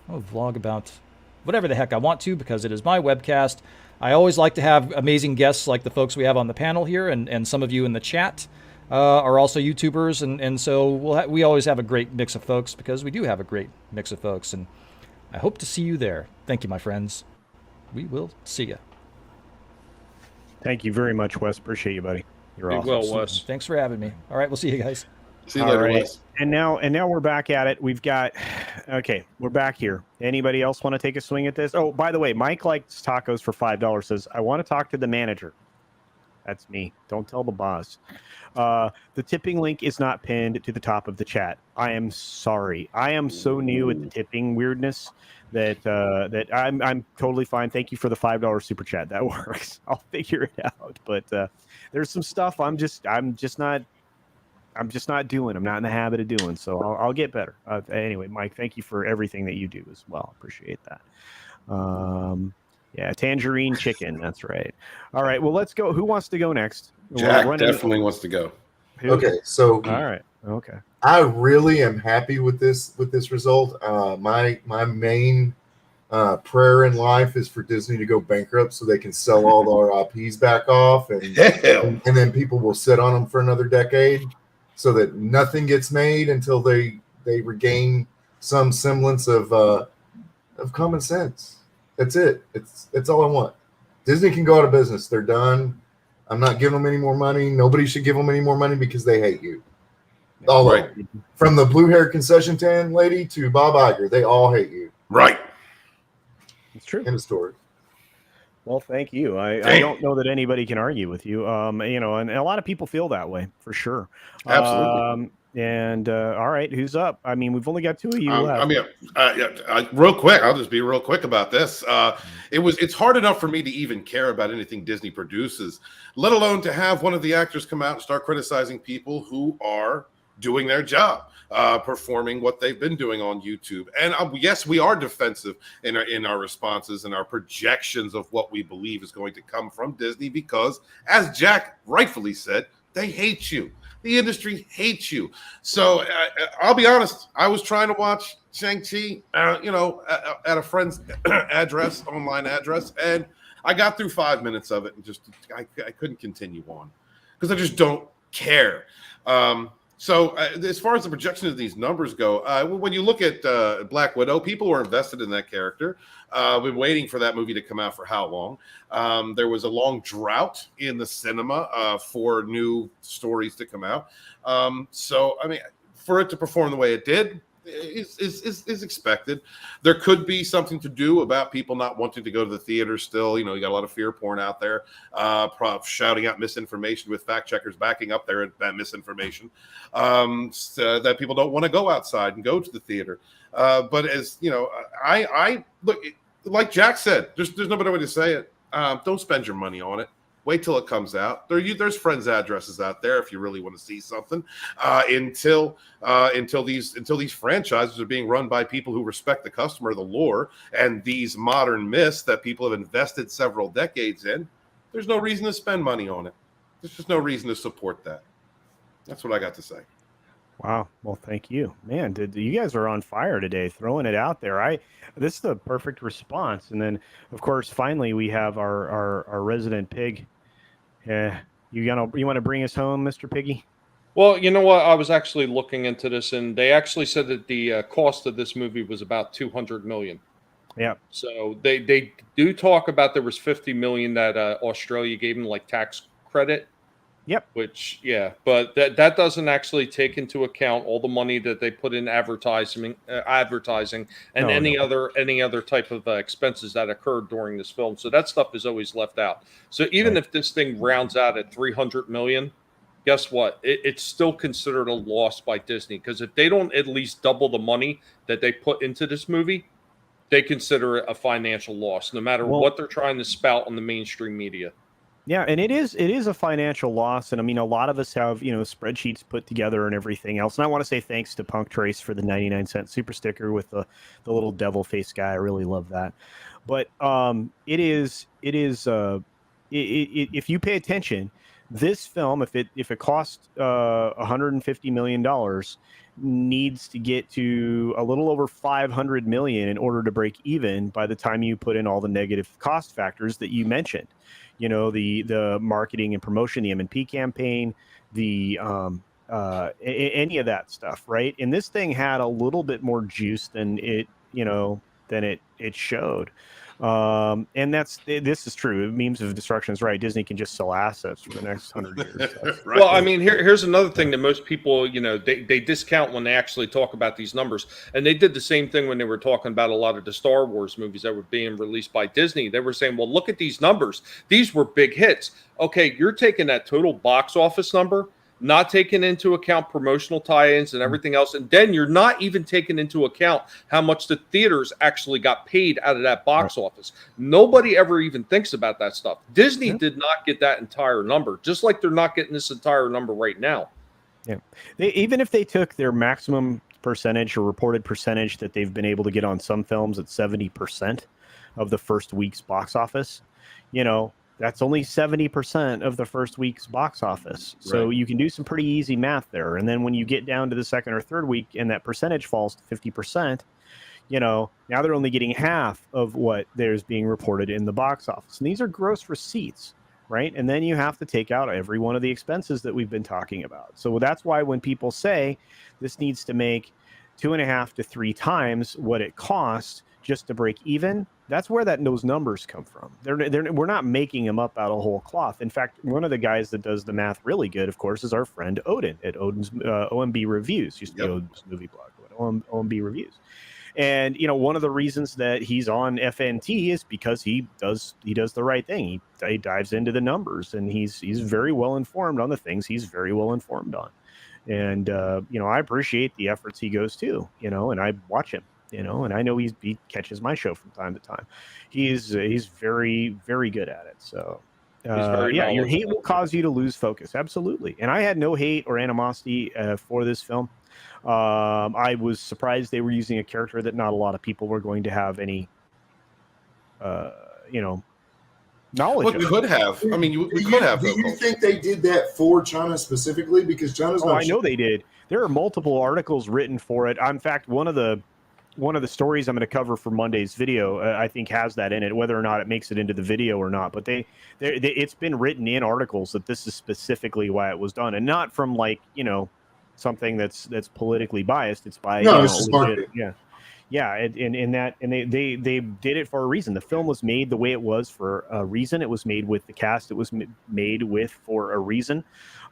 B: I'll vlog about whatever the heck I want to because it is my webcast. I always like to have amazing guests like the folks we have on the panel here and some of you in the chat. Are also YouTubers, and so we always have a great mix of folks because we do have a great mix of folks, and I hope to see you there. Thank you, my friends. We will see you.
A: Thank you very much, Wes. Appreciate you, buddy. You're
J: Be
A: awesome.
J: well, Wes.
B: Thanks for having me. All right, we'll see you guys.
I: See you later,
A: All right.
I: Wes.
A: And now we're back at it. We're back here. Anybody else want to take a swing at this? Oh, by the way, Mike likes tacos for $5. Says, I want to talk to the manager. That's me. Don't tell the boss. The tipping link is not pinned to the top of the chat. I am sorry. I am so new at the tipping weirdness that I'm totally fine. Thank you for the $5 super chat. That works. I'll figure it out. But there's some stuff I'm just not doing. I'm not in the habit of doing. So I'll get better. Anyway, Mike, thank you for everything that you do as well. Appreciate that. Yeah, tangerine chicken. That's right. All right. Well, let's go. Who wants to go next?
I: Jack definitely wants to go.
A: Who?
F: Okay, so
A: All right. Okay.
F: I really am happy with this result. My main prayer in life is for Disney to go bankrupt so they can sell all our IPs back off, and then people will sit on them for another decade, so that nothing gets made until they regain some semblance of common sense. That's it. It's all I want. Disney can go out of business. They're done. I'm not giving them any more money. Nobody should give them any more money because they hate you. All right. From the blue-haired concession stand lady to Bob Iger, they all hate you.
I: Right.
A: It's true.
F: End of story.
A: Well, thank you. I don't know that anybody can argue with you. You know, and a lot of people feel that way for sure.
I: Absolutely.
A: And all right, who's up? I mean, we've only got two of you left.
I: I mean, real quick, I'll just be real quick about this. It's hard enough for me to even care about anything Disney produces, let alone to have one of the actors come out and start criticizing people who are doing their job, performing what they've been doing on YouTube. And yes, we are defensive in our responses and our projections of what we believe is going to come from Disney, because, as Jack rightfully said, they hate you. The industry hates you. So I'll be honest. I was trying to watch Shang-Chi, at a friend's online address, and I got through 5 minutes of it and just I couldn't continue on because I just don't care. So as far as the projection of these numbers go, when you look at Black Widow, people were invested in that character. Been waiting for that movie to come out for how long? There was a long drought in the cinema for new stories to come out. So, I mean, for it to perform the way it did is expected. There could be something to do about people not wanting to go to the theater still. You got a lot of fear porn out there, shouting out misinformation with fact checkers backing up that misinformation, so that people don't want to go outside and go to the theater. But as you know, I look, like Jack said, there's no better way to say it. Don't spend your money on it. Wait till it comes out. There's friends' addresses out there if you really want to see something. Until these franchises are being run by people who respect the customer, the lore, and these modern myths that people have invested several decades in, there's no reason to spend money on it. There's just no reason to support that. That's what I got to say.
A: Wow. Well, thank you, man. You guys are on fire today, throwing it out there. This is the perfect response. And then, of course, finally we have our resident pig. Yeah, you want to bring us home, Mr. Piggy?
C: Well, you know what? I was actually looking into this, and they actually said that the cost of this movie was about $200 million.
A: Yeah.
C: So they do talk about there was $50 million that Australia gave them like tax credit.
A: Yep.
C: Which, yeah, but that doesn't actually take into account all the money that they put in advertising, and any other type of expenses that occurred during this film. So that stuff is always left out. So even if this thing rounds out at $300 million, guess what? It's still considered a loss by Disney, because if they don't at least double the money that they put into this movie, they consider it a financial loss, no matter what they're trying to spout on the mainstream media.
A: Yeah, and it is a financial loss, and I mean, a lot of us have spreadsheets put together and everything else. And I want to say thanks to Punk Trace for the 99-cent super sticker with the little devil face guy. I really love that. But if you pay attention, this film, if it cost $150 million, needs to get to a little over $500 million in order to break even by the time you put in all the negative cost factors that you mentioned. The marketing and promotion, the M&P campaign, the any of that stuff, right? And this thing had a little bit more juice than it showed. And this is true. Memes of Destruction is right. Disney can just sell assets for the next 100 years.
C: Right. Well, I mean, here's another thing that most people, they discount when they actually talk about these numbers. And they did the same thing when they were talking about a lot of the Star Wars movies that were being released by Disney. They were saying, well, look at these numbers. These were big hits. Okay, you're taking that total box office number, not taking into account promotional tie-ins and everything else. And then you're not even taking into account how much the theaters actually got paid out of that box office. Nobody ever even thinks about that stuff. Disney did not get that entire number, just like they're not getting this entire number right now.
A: Yeah. Even if they took their maximum percentage or reported percentage that they've been able to get on some films at 70% of the first week's box office, that's only 70% of the first week's box office. So you can do some pretty easy math there. And then when you get down to the second or third week and that percentage falls to 50%, now they're only getting half of what there's being reported in the box office. And these are gross receipts, right? And then you have to take out every one of the expenses that we've been talking about. So that's why when people say this needs to make 2.5 to 3 times what it costs just to break even, that's where those numbers come from. We're not making them up out of whole cloth. In fact, one of the guys that does the math really good, of course, is our friend Odin at Odin's OMB Reviews. Used to be Odin's movie blog, but OMB Reviews. And one of the reasons that he's on FNT is because he does the right thing. He dives into the numbers, and he's very well informed on the things he's very well informed on. And I appreciate the efforts he goes to, and I watch him, and I know he catches my show from time to time. He's very, very good at it. So
C: He's very
A: your hate
C: knowledgeable.
A: will cause you to lose focus. Absolutely. And I had no hate or animosity for this film. I was surprised they were using a character that not a lot of people were going to have any knowledge
I: Look,
A: of.
I: we could have. I mean, we could have.
F: Do you think they did that for China specifically? Because China's not.
A: I know they did. There are multiple articles written for it. In fact, one of the stories I'm going to cover for Monday's video, I think, has that in it. Whether or not it makes it into the video or not, but it's been written in articles that this is specifically why it was done, and not from something that's politically biased. It's by
F: it's just marketing.
A: Yeah, and they did it for a reason. The film was made the way it was for a reason. It was made with the cast it was made with for a reason.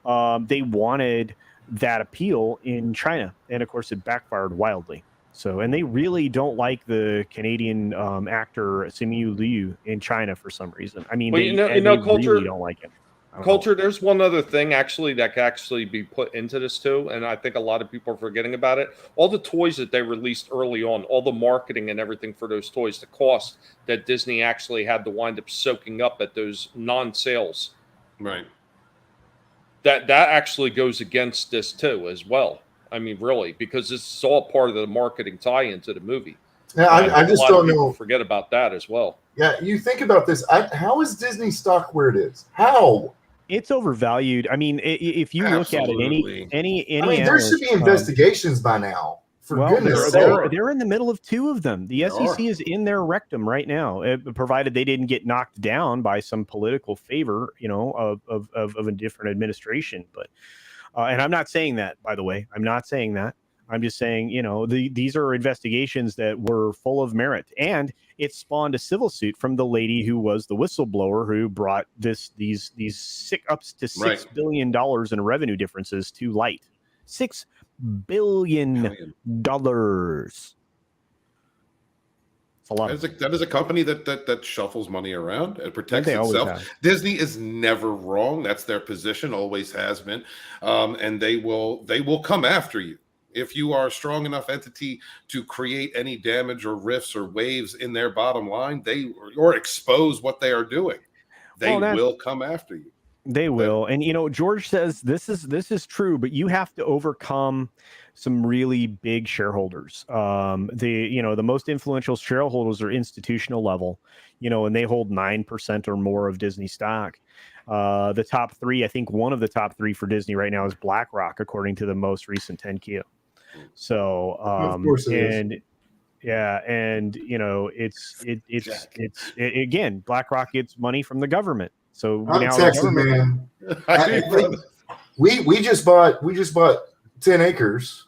A: They wanted that appeal in China, and of course it backfired wildly. So, and they really don't like the Canadian actor Simu Liu in China for some reason. I mean, they
C: Culture,
A: really don't like him.
C: Culture, there's one other thing actually that can actually be put into this too, and I think a lot of people are forgetting about it. All the toys that they released early on, all the marketing and everything for those toys, the cost that Disney actually had to wind up soaking up at those non-sales.
I: Right.
C: That actually goes against this too as well. I mean, really, because this is all part of the marketing tie-in to the movie.
F: Yeah, I just don't know.
C: Forget about that as well.
F: Yeah, you think about this. How is Disney stock where it is? How?
A: It's overvalued. I mean, if you look at it, any
F: there should be investigations by now. For goodness sake.
A: They're in the middle of two of them. The SEC is in their rectum right now, provided they didn't get knocked down by some political favor, of a different administration. But and I'm not saying that, by the way. I'm not saying that. I'm just saying, these are investigations that were full of merit, and it spawned a civil suit from the lady who was the whistleblower who brought these up to $6 billion in revenue differences to light. $6 billion. It's a lot.
I: That is a company that shuffles money around and protects itself. Disney is never wrong. That's their position, always has been, and they will come after you. If you are a strong enough entity to create any damage or rifts or waves in their bottom line, or expose what they are doing, they will come after you.
A: They will. And George says this is true, but you have to overcome some really big shareholders. The most influential shareholders are institutional level, and they hold 9% or more of Disney stock. The top three, I think one of the top three for Disney right now is BlackRock, according to the most recent 10Q. So,
F: of course it is.
A: Yeah, and it's again, BlackRock gets money from the government. So
F: I'm Texan, man. We just bought 10 acres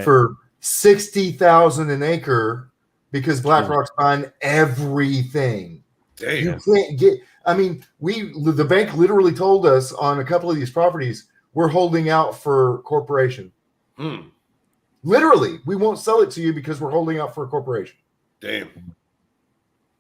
F: for $60,000 an acre because BlackRock's buying everything.
I: Damn.
F: You can't get. I mean, the bank literally told us on a couple of these properties we're holding out for corporation. Literally, we won't sell it to you because we're holding out for a corporation.
I: Damn.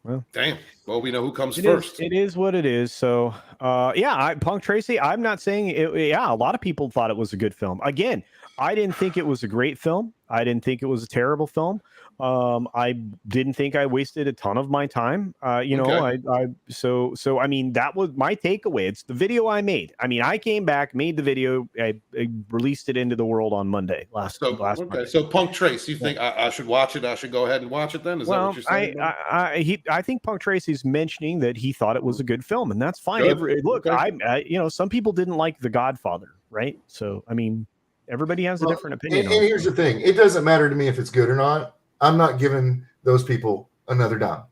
A: Well,
I: damn. Well, we know who comes first.
A: It is what it is. So, Punk Tracy, I'm not saying it. Yeah, a lot of people thought it was a good film. Again, I didn't think it was a great film. I didn't think it was a terrible film. I didn't think I wasted a ton of my time. I mean, that was my takeaway. It's the video I made. I mean, I came back, made the video, I released it into the world on Monday last Monday.
I: So Punk Trace, you think I should watch it? I should go ahead and watch it then? Is that what you're saying?
A: I think Punk Tracy's mentioning that he thought it was a good film, and that's fine. Some people didn't like The Godfather, right? So, I mean, everybody has a different opinion.
F: And here's the thing. It doesn't matter to me if it's good or not. I'm not giving those people another dime.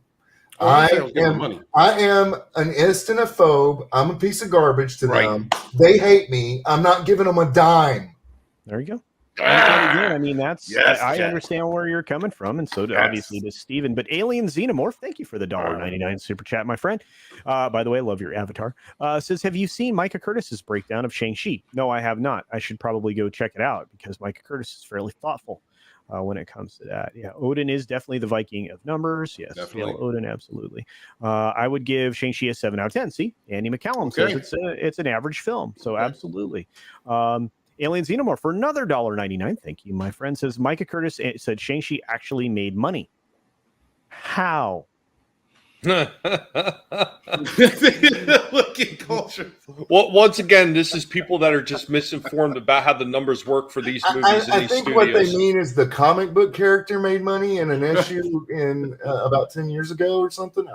F: I am an instant-ophobe. I'm a piece of garbage to them. They hate me. I'm not giving them a dime.
A: There you go. Again, I mean, I understand where you're coming from, and so obviously does Steven. But Alien Xenomorph, thank you for the $1.99 super chat, my friend. By the way, I love your avatar. Says, have you seen Micah Curtis's breakdown of Shang-Chi? No, I have not. I should probably go check it out because Micah Curtis is fairly thoughtful when it comes to that. Yeah, Odin is definitely the Viking of numbers. Yes,
I: definitely.
A: Odin, absolutely. I would give Shang-Chi a 7 out of 10. See, Andy McCallum says it's an average film, so absolutely. Alien Xenomorph for another $1.99. Thank you, my friend. Says Micah Curtis said Shang-Chi actually made money. How?
I: Look at culture.
C: Well, once again, this is people that are just misinformed about how the numbers work for these movies and
F: I
C: these
F: think
C: studios.
F: what they mean is the comic book character made money in an issue in about 10 years ago or something.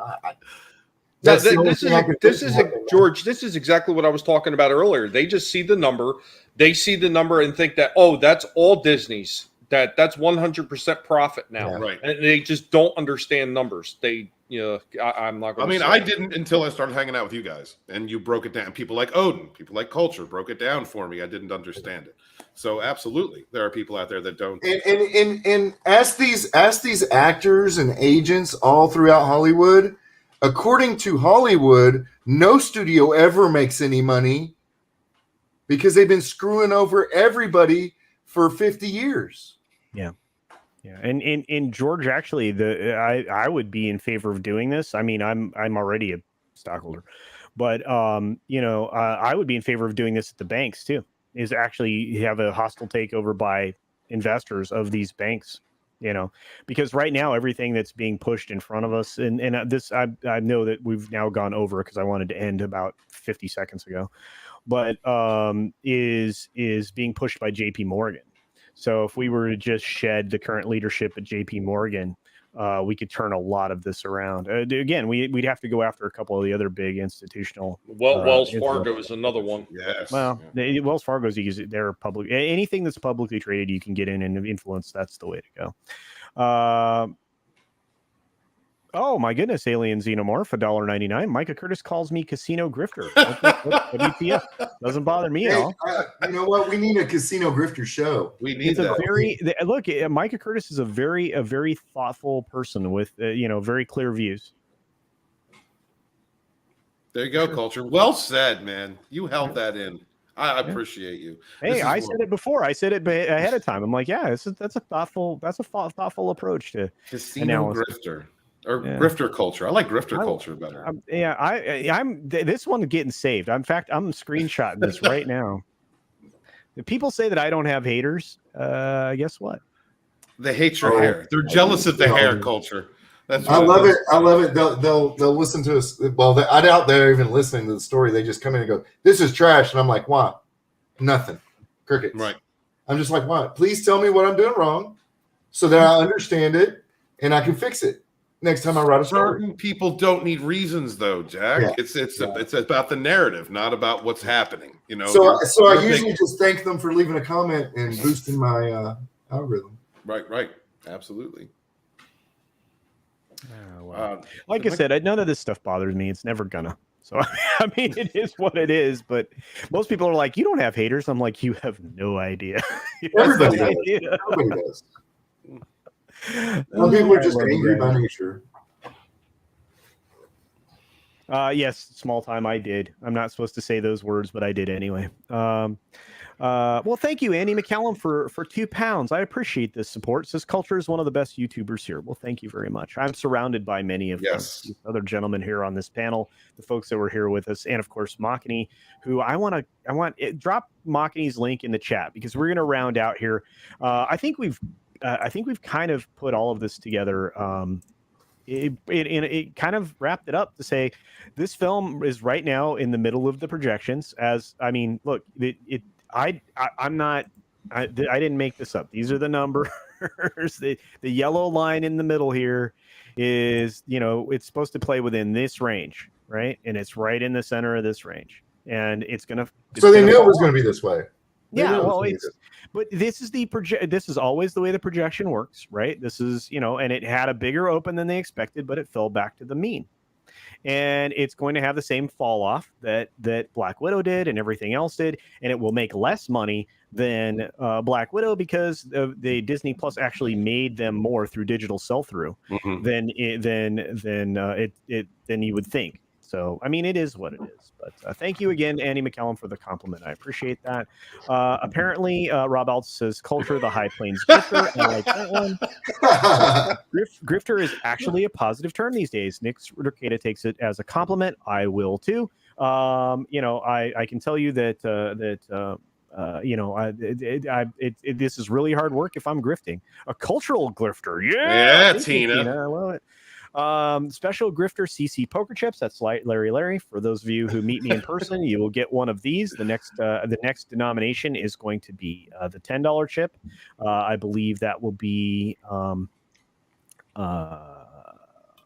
C: George, this is exactly what I was talking about earlier. They just see the number, and think that, oh, that's all Disney's. That's 100% profit now,
I: Yeah. Right?
C: And they just don't understand numbers. I'm not going to.
I: I didn't until I started hanging out with you guys, and you broke it down. People like Odin, people like Culture broke it down for me. I didn't understand it. So absolutely, there are people out there that don't.
F: And ask these actors and agents all throughout Hollywood. According to Hollywood, no studio ever makes any money because they've been screwing over everybody for 50 years.
A: Yeah. Yeah. And George, actually, I would be in favor of doing this. I mean, I'm already a stockholder, but I would be in favor of doing this at the banks too, is actually have a hostile takeover by investors of these banks. Because right now everything that's being pushed in front of us, and this I know that we've now gone over because I wanted to end about 50 seconds ago, but is being pushed by JP Morgan. So if we were to just shed the current leadership at JP Morgan, we could turn a lot of this around. Again, we'd have to go after a couple of the other big institutional.
C: Wells Fargo is another one.
I: Yes.
A: Well, Wells Fargo's they're public. Anything that's publicly traded, you can get in and influence. That's the way to go. Oh my goodness, Alien Xenomorph, $1.99. Micah Curtis calls me casino grifter. WTF. Doesn't bother me at all.
F: You know what? We need a casino grifter show.
I: We need that.
A: Look. Micah Curtis is a very thoughtful person with very clear views.
I: There you go, Culture. Well said, man. You held that in. I appreciate you.
A: Hey, I said it before. I said it ahead of time. I'm like, yeah, that's a thoughtful approach to
I: casino grifter. Or grifter culture. I like grifter culture better.
A: I'm this one getting saved. In fact, I'm screenshotting this right now. If people say that I don't have haters, guess what?
I: They hate your hair. They're jealous of the hair culture.
F: I love it. I love it. They'll listen to us. Well, I doubt they're even listening to the story. They just come in and go, "This is trash," and I'm like, "What? Nothing. Crickets."
I: Right.
F: I'm just like, "What? Please tell me what I'm doing wrong, so that I understand it and I can fix it." Next time I write a story.
I: Certain people don't need reasons, though, Jack. Yeah. It's about the narrative, not about what's happening.
F: So I usually just thank them for leaving a comment and boosting my algorithm.
I: Right. Absolutely.
A: Oh, wow. Like I said, none of this stuff bothers me. It's never gonna. So I mean, it is what it is. But most people are like, "You don't have haters." I'm like, "You have no idea."
F: Everybody does. Everybody does. Some people are just angry by nature.
A: Yes, small time. I did. I'm not supposed to say those words, but I did anyway. Well, thank you, Andy McCallum, for £2. I appreciate this support. Says Culture is one of the best YouTubers here. Well, thank you very much. I'm surrounded by many of these other gentlemen here on this panel, the folks that were here with us, and of course Machini, who I want drop Machini's link in the chat because we're going to round out here. I think we've kind of put all of this together. It kind of wrapped it up to say this film is right now in the middle of the projections. Look, I didn't make this up. These are the numbers. the yellow line in the middle here is, it's supposed to play within this range, right? And it's right in the center of this range, and it's gonna.
F: So they knew it was going to be this way.
A: Yeah, well, but this is this is always the way the projection works, right? This is, and it had a bigger open than they expected, but it fell back to the mean. And it's going to have the same fall off that Black Widow did and everything else did, and it will make less money than Black Widow because the Disney Plus actually made them more through digital sell-through than you would think. So, I mean, it is what it is. But thank you again, Andy McCallum, for the compliment. I appreciate that. Apparently, Rob Alt says, Culture, the High Plains Grifter. I like that one. Grifter is actually a positive term these days. Nick Ricada takes it as a compliment. I will, too. I can tell you that this is really hard work if I'm grifting. A cultural grifter.
I: Yeah,
A: Thank you,
I: Tina.
A: I love it. Special grifter CC poker chips. That's Larry. For those of you who meet me in person, you will get one of these. The next denomination is going to be the $10 chip. I believe that will be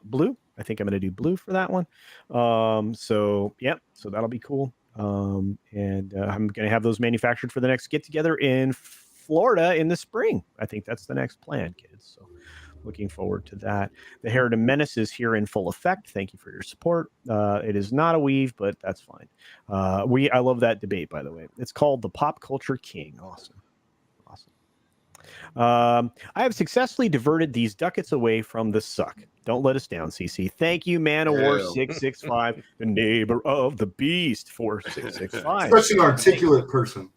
A: blue. I think I'm going to do blue for that one. So that'll be cool. And I'm going to have those manufactured for the next get together in Florida in the spring. I think that's the next plan, kids. So looking forward to that. The Heritage Menace is here in full effect. Thank you for your support. It is not a weave, but that's fine. I love that debate, by the way. It's called the Pop Culture King. Awesome. I have successfully diverted these ducats away from the suck. Don't let us down, CC. Thank you, Man of War 665, the neighbor of the beast 4665.
F: Such an articulate person.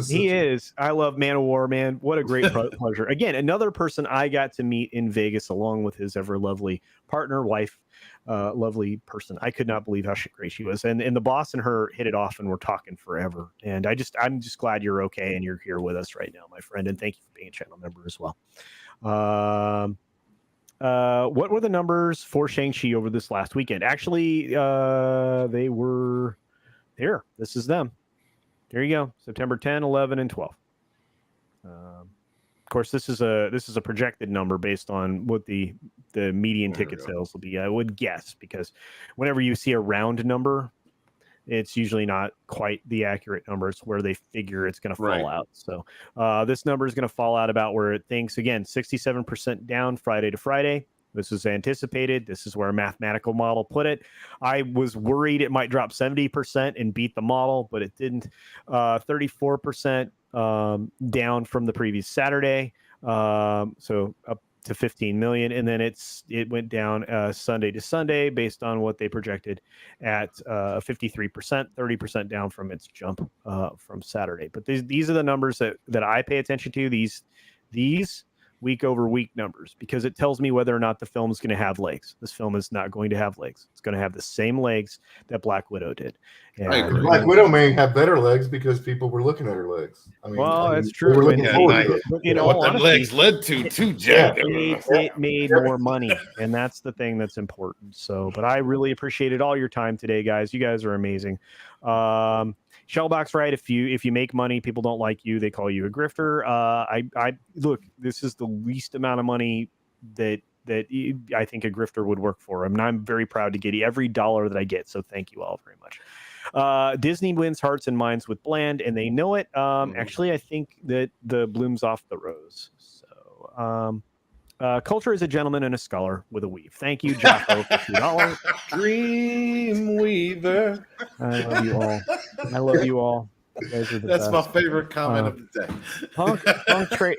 A: He is. I love Man of War, man. What a great pleasure. Again, another person I got to meet in Vegas along with his ever lovely partner, wife, lovely person. I could not believe how great she was. And the boss and her hit it off and we're talking forever. And I'm just glad you're okay and you're here with us right now, my friend. And thank you for being a channel member as well. What were the numbers for Shang-Chi over this last weekend? Actually, they were here. This is them. There you go. September 10, 11, and 12. Of course, this is a projected number based on what the median ticket sales will be. I would guess, because whenever you see a round number, it's usually not quite the accurate number. It's where they figure it's going to fall out. So this number is going to fall out about where it thinks. Again, 67% down Friday to Friday. This is anticipated. This is where a mathematical model put it. I was worried it might drop 70% and beat the model, but it didn't. 34% down from the previous Saturday. So up to 15 million. And then it went down Sunday to Sunday based on what they projected at 53%, 30% down from its jump from Saturday. But these are the numbers that I pay attention to. These week over week numbers, because it tells me whether or not the film is going to have legs. This film is not going to have legs. It's going to have the same legs that Black Widow did.
I: I agree.
F: Black Widow may have better legs because people were looking at her legs.
A: That's true.
F: They were looking forward to it.
A: But in
I: What
A: all
I: the
A: honesty,
I: legs led to, Jack.
A: it made more money, and that's the thing that's important. So, but I really appreciated all your time today, guys. You guys are amazing. Shellbox, right? If you make money, people don't like you. They call you a grifter. I look. This is the least amount of money that I think a grifter would work for. And I'm very proud to get every dollar that I get. So thank you all very much. Disney wins hearts and minds with Bland, and they know it. Actually, I think that the bloom's off the rose. So. Culture is a gentleman and a scholar with a weave. Thank you, Jocko, for $2.
C: Dreamweaver.
A: I love you all. I love you all. You guys are the
I: That's
A: best.
I: my favorite comment of the day.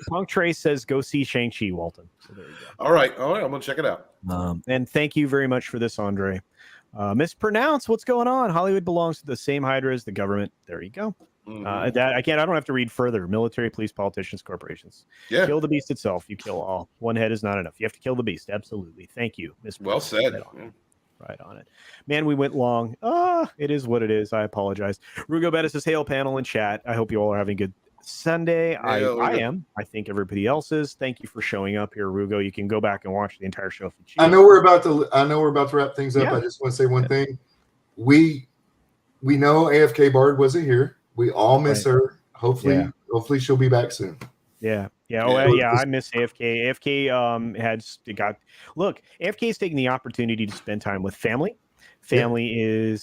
A: Punk Trace says, "Go see Shang-Chi, Walton." So there you go.
I: All right. I'm gonna check it out.
A: And thank you very much for this, Andre. Mispronounce. What's going on? Hollywood belongs to the same hydra as the government. There you go. I don't have to read further. Military, police, politicians, corporations.
I: Yeah.
A: Kill the beast itself. You kill all. One head is not enough. You have to kill the beast. Absolutely. Thank you, Miss.
I: Well said.
A: Right on it. Man, we went long. It is what it is. I apologize. Rugo Bettis says, "Hail panel and chat. I hope you all are having a good Sunday." I am. I think everybody else is. Thank you for showing up here, Rugo. You can go back and watch the entire show if you choose.
F: I know we're about to wrap things up.
A: Yeah.
F: I just want to say one thing. We know AFK Bard wasn't here. We all miss her. Hopefully she'll be back soon.
A: Yeah. I miss AFK. AFK AFK is taking the opportunity to spend time with family. Family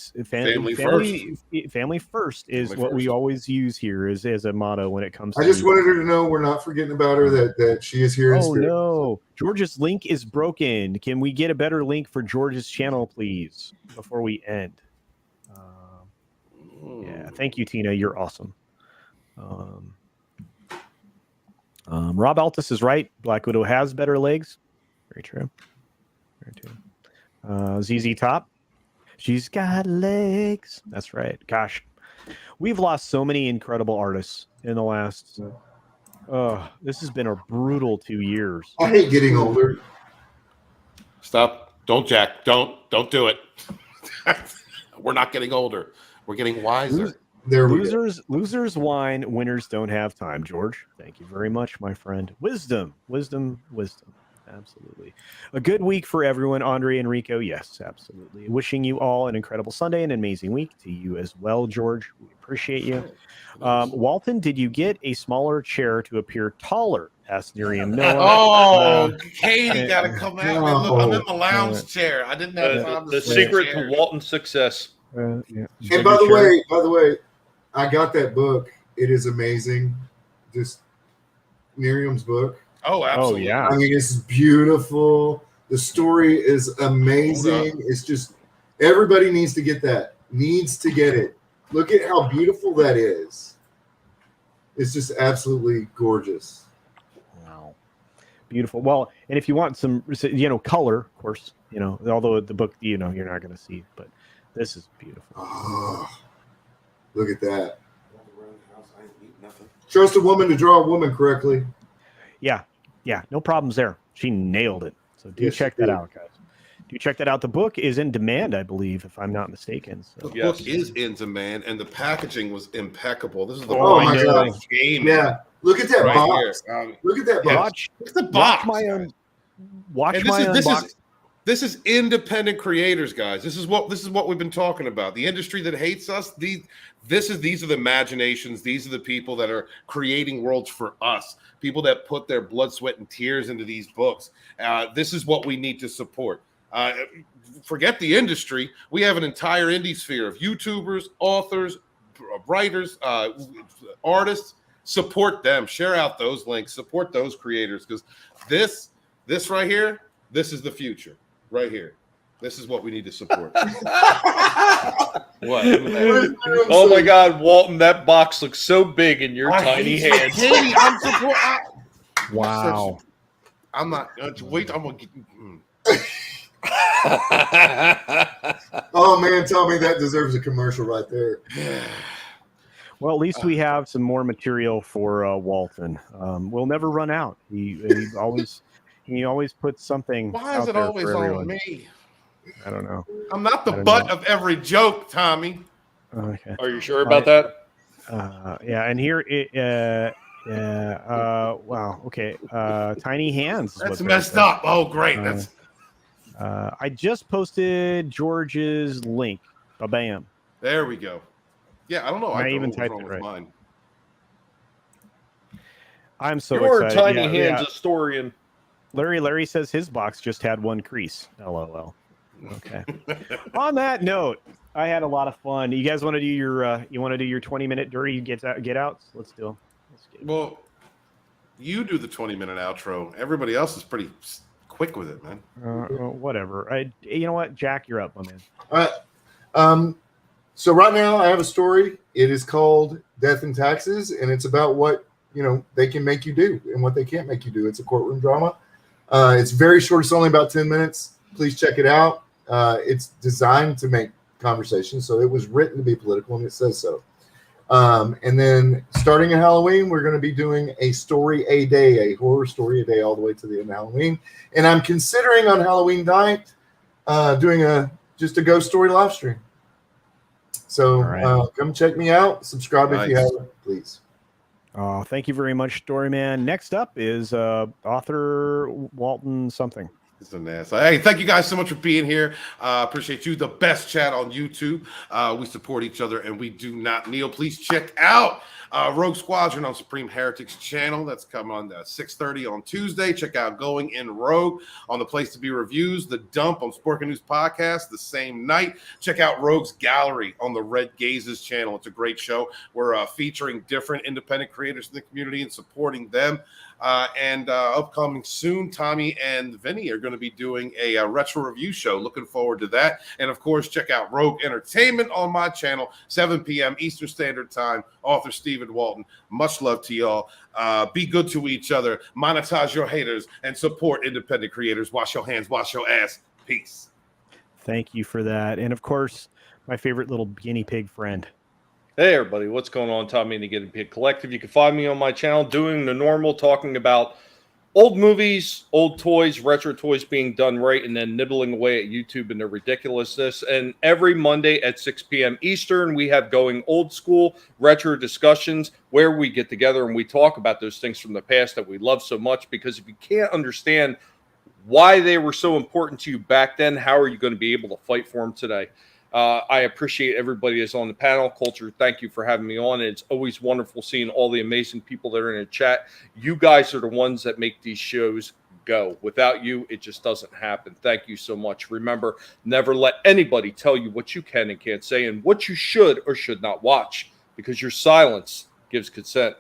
A: first is what we always use here as a motto when it comes to.
F: I just wanted her to know we're not forgetting about her, that she is here.
A: Oh no, George's link is broken. Can we get a better link for George's channel, please, before we end? Yeah, thank you, Tina. You're awesome. Rob Altus is right. Black Widow has better legs. Very true. Very true. ZZ Top. She's got legs. That's right. Gosh, we've lost so many incredible artists in the last. This has been a brutal 2 years.
F: I hate getting older.
I: Stop. Don't, Jack. Don't do it. We're not getting older. We're getting wiser.
F: There we go.
A: Losers whine, winners don't have time. George, thank you very much, my friend. Wisdom. Absolutely. A good week for everyone. Andre, Enrico, yes, absolutely. Wishing you all an incredible Sunday and an amazing week. To you as well, George. We appreciate you. Walton, did you get a smaller chair to appear taller? Asked Miriam Noah.
I: Oh, Katie got to come out. Look, I'm in the lounge chair. I didn't have time to
C: The
I: switch
C: secret
I: chairs.
C: to Walton's success.
A: Yeah.
F: And by the way, I got that book. It is amazing. Just Miriam's book.
I: Oh, absolutely.
A: yeah.
F: I mean, it's beautiful. The story is amazing. It's just everybody needs to get that. Needs to get it. Look at how beautiful that is. It's just absolutely gorgeous.
A: Wow. Beautiful. Well, and if you want some, color, of course, although the book, you're not going to see, but this is beautiful.
F: Oh, look at that. Trust a woman to draw a woman correctly.
A: Yeah, no problems there. She nailed it. So check that out, guys. Do check that out. The book is in demand, I believe, if I'm not mistaken. So.
I: The book is in demand, and the packaging was impeccable. This is the
F: my God.
I: game.
F: Yeah, look at that
I: right
F: box.
I: Here.
F: Look at that box.
I: Look at the box.
A: Watch my unboxing.
I: This is independent creators, guys. This is what we've been talking about. The industry that hates us. These are the imaginations. These are the people that are creating worlds for us. People that put their blood, sweat, and tears into these books. This is what we need to support. Forget the industry. We have an entire indie sphere of YouTubers, authors, writers, artists. Support them. Share out those links. Support those creators, because this right here, this is the future. Right here. This is what we need to support.
C: What? Oh my God, Walton, that box looks so big in your tiny hands.
I: Katie, I'm support.
A: Wow.
I: I'm not. Wait, I'm gonna get.
F: Oh man, tell me that deserves a commercial right there.
A: Well, at least we have some more material for Walton. We'll never run out. He always puts something.
I: Why is it always on me?
A: I don't know.
I: I'm not the butt of every joke, Tommy.
A: Okay.
C: Are you sure about that?
A: Yeah, and here wow. Okay. Tiny hands.
I: That's messed up. Oh, great.
A: I just posted George's link. Bam.
I: There we go. Yeah, I don't know.
A: I even typed it right.
I: Mine.
A: I'm so
C: You're
A: excited.
C: a tiny hands historian.
A: Larry says his box just had one crease. LOL. Okay. On that note, I had a lot of fun. You guys want to do your 20-minute dirty get outs? Let's do them.
I: Well, you do the 20-minute outro. Everybody else is pretty quick with it, man.
A: Whatever. You know what, Jack, you're up, my man.
F: All right. So right now I have a story. It is called Death and Taxes, and it's about what they can make you do and what they can't make you do. It's a courtroom drama. It's very short. It's only about 10 minutes. Please check it out. It's designed to make conversation, so it was written to be political, and it says so. And then starting in Halloween, we're going to be doing a story a day, a horror story a day, all the way to the end of Halloween. And I'm considering on Halloween night doing just a ghost story live stream. So come check me out. Subscribe if you haven't, please.
A: Oh, thank you very much, Storyman. Next up is author Walton something.
I: It's an ass. Hey, thank you guys so much for being here. Appreciate you. The best chat on YouTube. We support each other and we do not kneel. Please check out Rogue Squadron on Supreme Heretics channel. That's coming on 6:30 on Tuesday. Check out Going in Rogue on the Place to Be Reviews. The Dump on Sporking News Podcast the same night. Check out Rogue's Gallery on the Red Gazes channel. It's a great show. We're featuring different independent creators in the community and supporting them. And upcoming soon, Tommy and Vinny are going to be doing a retro review show. Looking forward to that. And of course, check out Rogue Entertainment on my channel, 7 p.m. Eastern Standard Time. Author Stephen Walton. Much love to y'all. Be good to each other. Monetize your haters and support independent creators. Wash your hands, wash your ass. Peace.
A: Thank you for that. And of course, my favorite little guinea pig friend.
C: Hey everybody, what's going on? Tommy and the Guinea Pig Collective. You can find me on my channel doing the normal, talking about old movies, old toys, retro toys being done right, and then nibbling away at YouTube and their ridiculousness. And every Monday at 6 p.m. Eastern, we have going old school retro discussions where we get together and we talk about those things from the past that we love so much. Because if you can't understand why they were so important to you back then, how are you going to be able to fight for them today? I appreciate everybody that's on the panel. Culture, thank you for having me on. It's always wonderful seeing all the amazing people that are in the chat. You guys are the ones that make these shows go. Without you, it just doesn't happen. Thank you so much. Remember, never let anybody tell you what you can and can't say and what you should or should not watch, because your silence gives consent.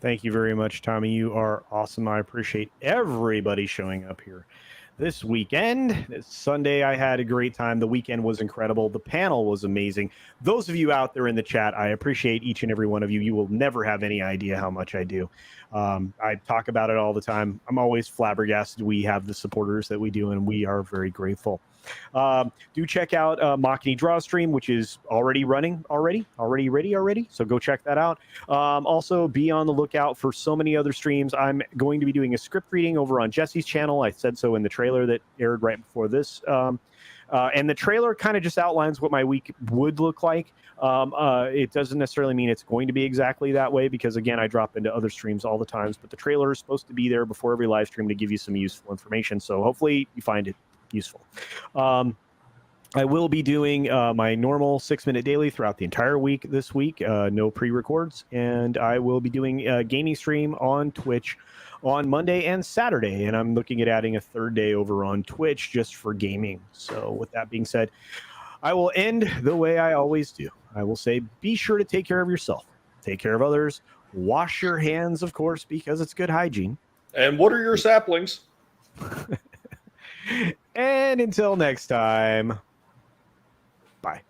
A: Thank you very much, Tommy. You are awesome. I appreciate everybody showing up here this weekend. This Sunday, I had a great time. The weekend was incredible. The panel was amazing. Those of you out there in the chat, I appreciate each and every one of you. You will never have any idea how much I do. I talk about it all the time. I'm always flabbergasted we have the supporters that we do, and we are very grateful. Do check out Machini Draw Stream, which is already running already. So go check that out. Also, be on the lookout for so many other streams. I'm going to be doing a script reading over on Jesse's channel. I said so in the trailer that aired right before this. And the trailer kind of just outlines what my week would look like. It doesn't necessarily mean it's going to be exactly that way because, again, I drop into other streams all the times. But the trailer is supposed to be there before every live stream to give you some useful information. So hopefully you find it useful. I will be doing my normal 6-minute daily throughout the entire week this week. No pre-records. And I will be doing a gaming stream on Twitch on Monday and Saturday. And I'm looking at adding a third day over on Twitch just for gaming. So with that being said, I will end the way I always do. I will say, be sure to take care of yourself. Take care of others. Wash your hands, of course, because it's good hygiene.
C: And what are your saplings?
A: And until next time, bye.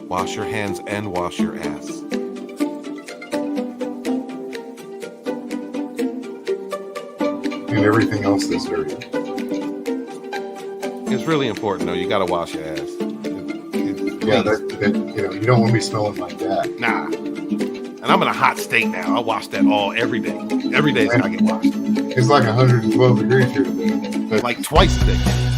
K: Wash your hands and wash your ass.
F: And everything else is dirty.
K: It's really important, though. You got to wash your ass.
F: You don't want to be smelling like that.
K: Nah. And I'm in a hot state now. I wash that every day. Every day I get washed.
F: It's like 112 degrees here today.
K: Like twice a day.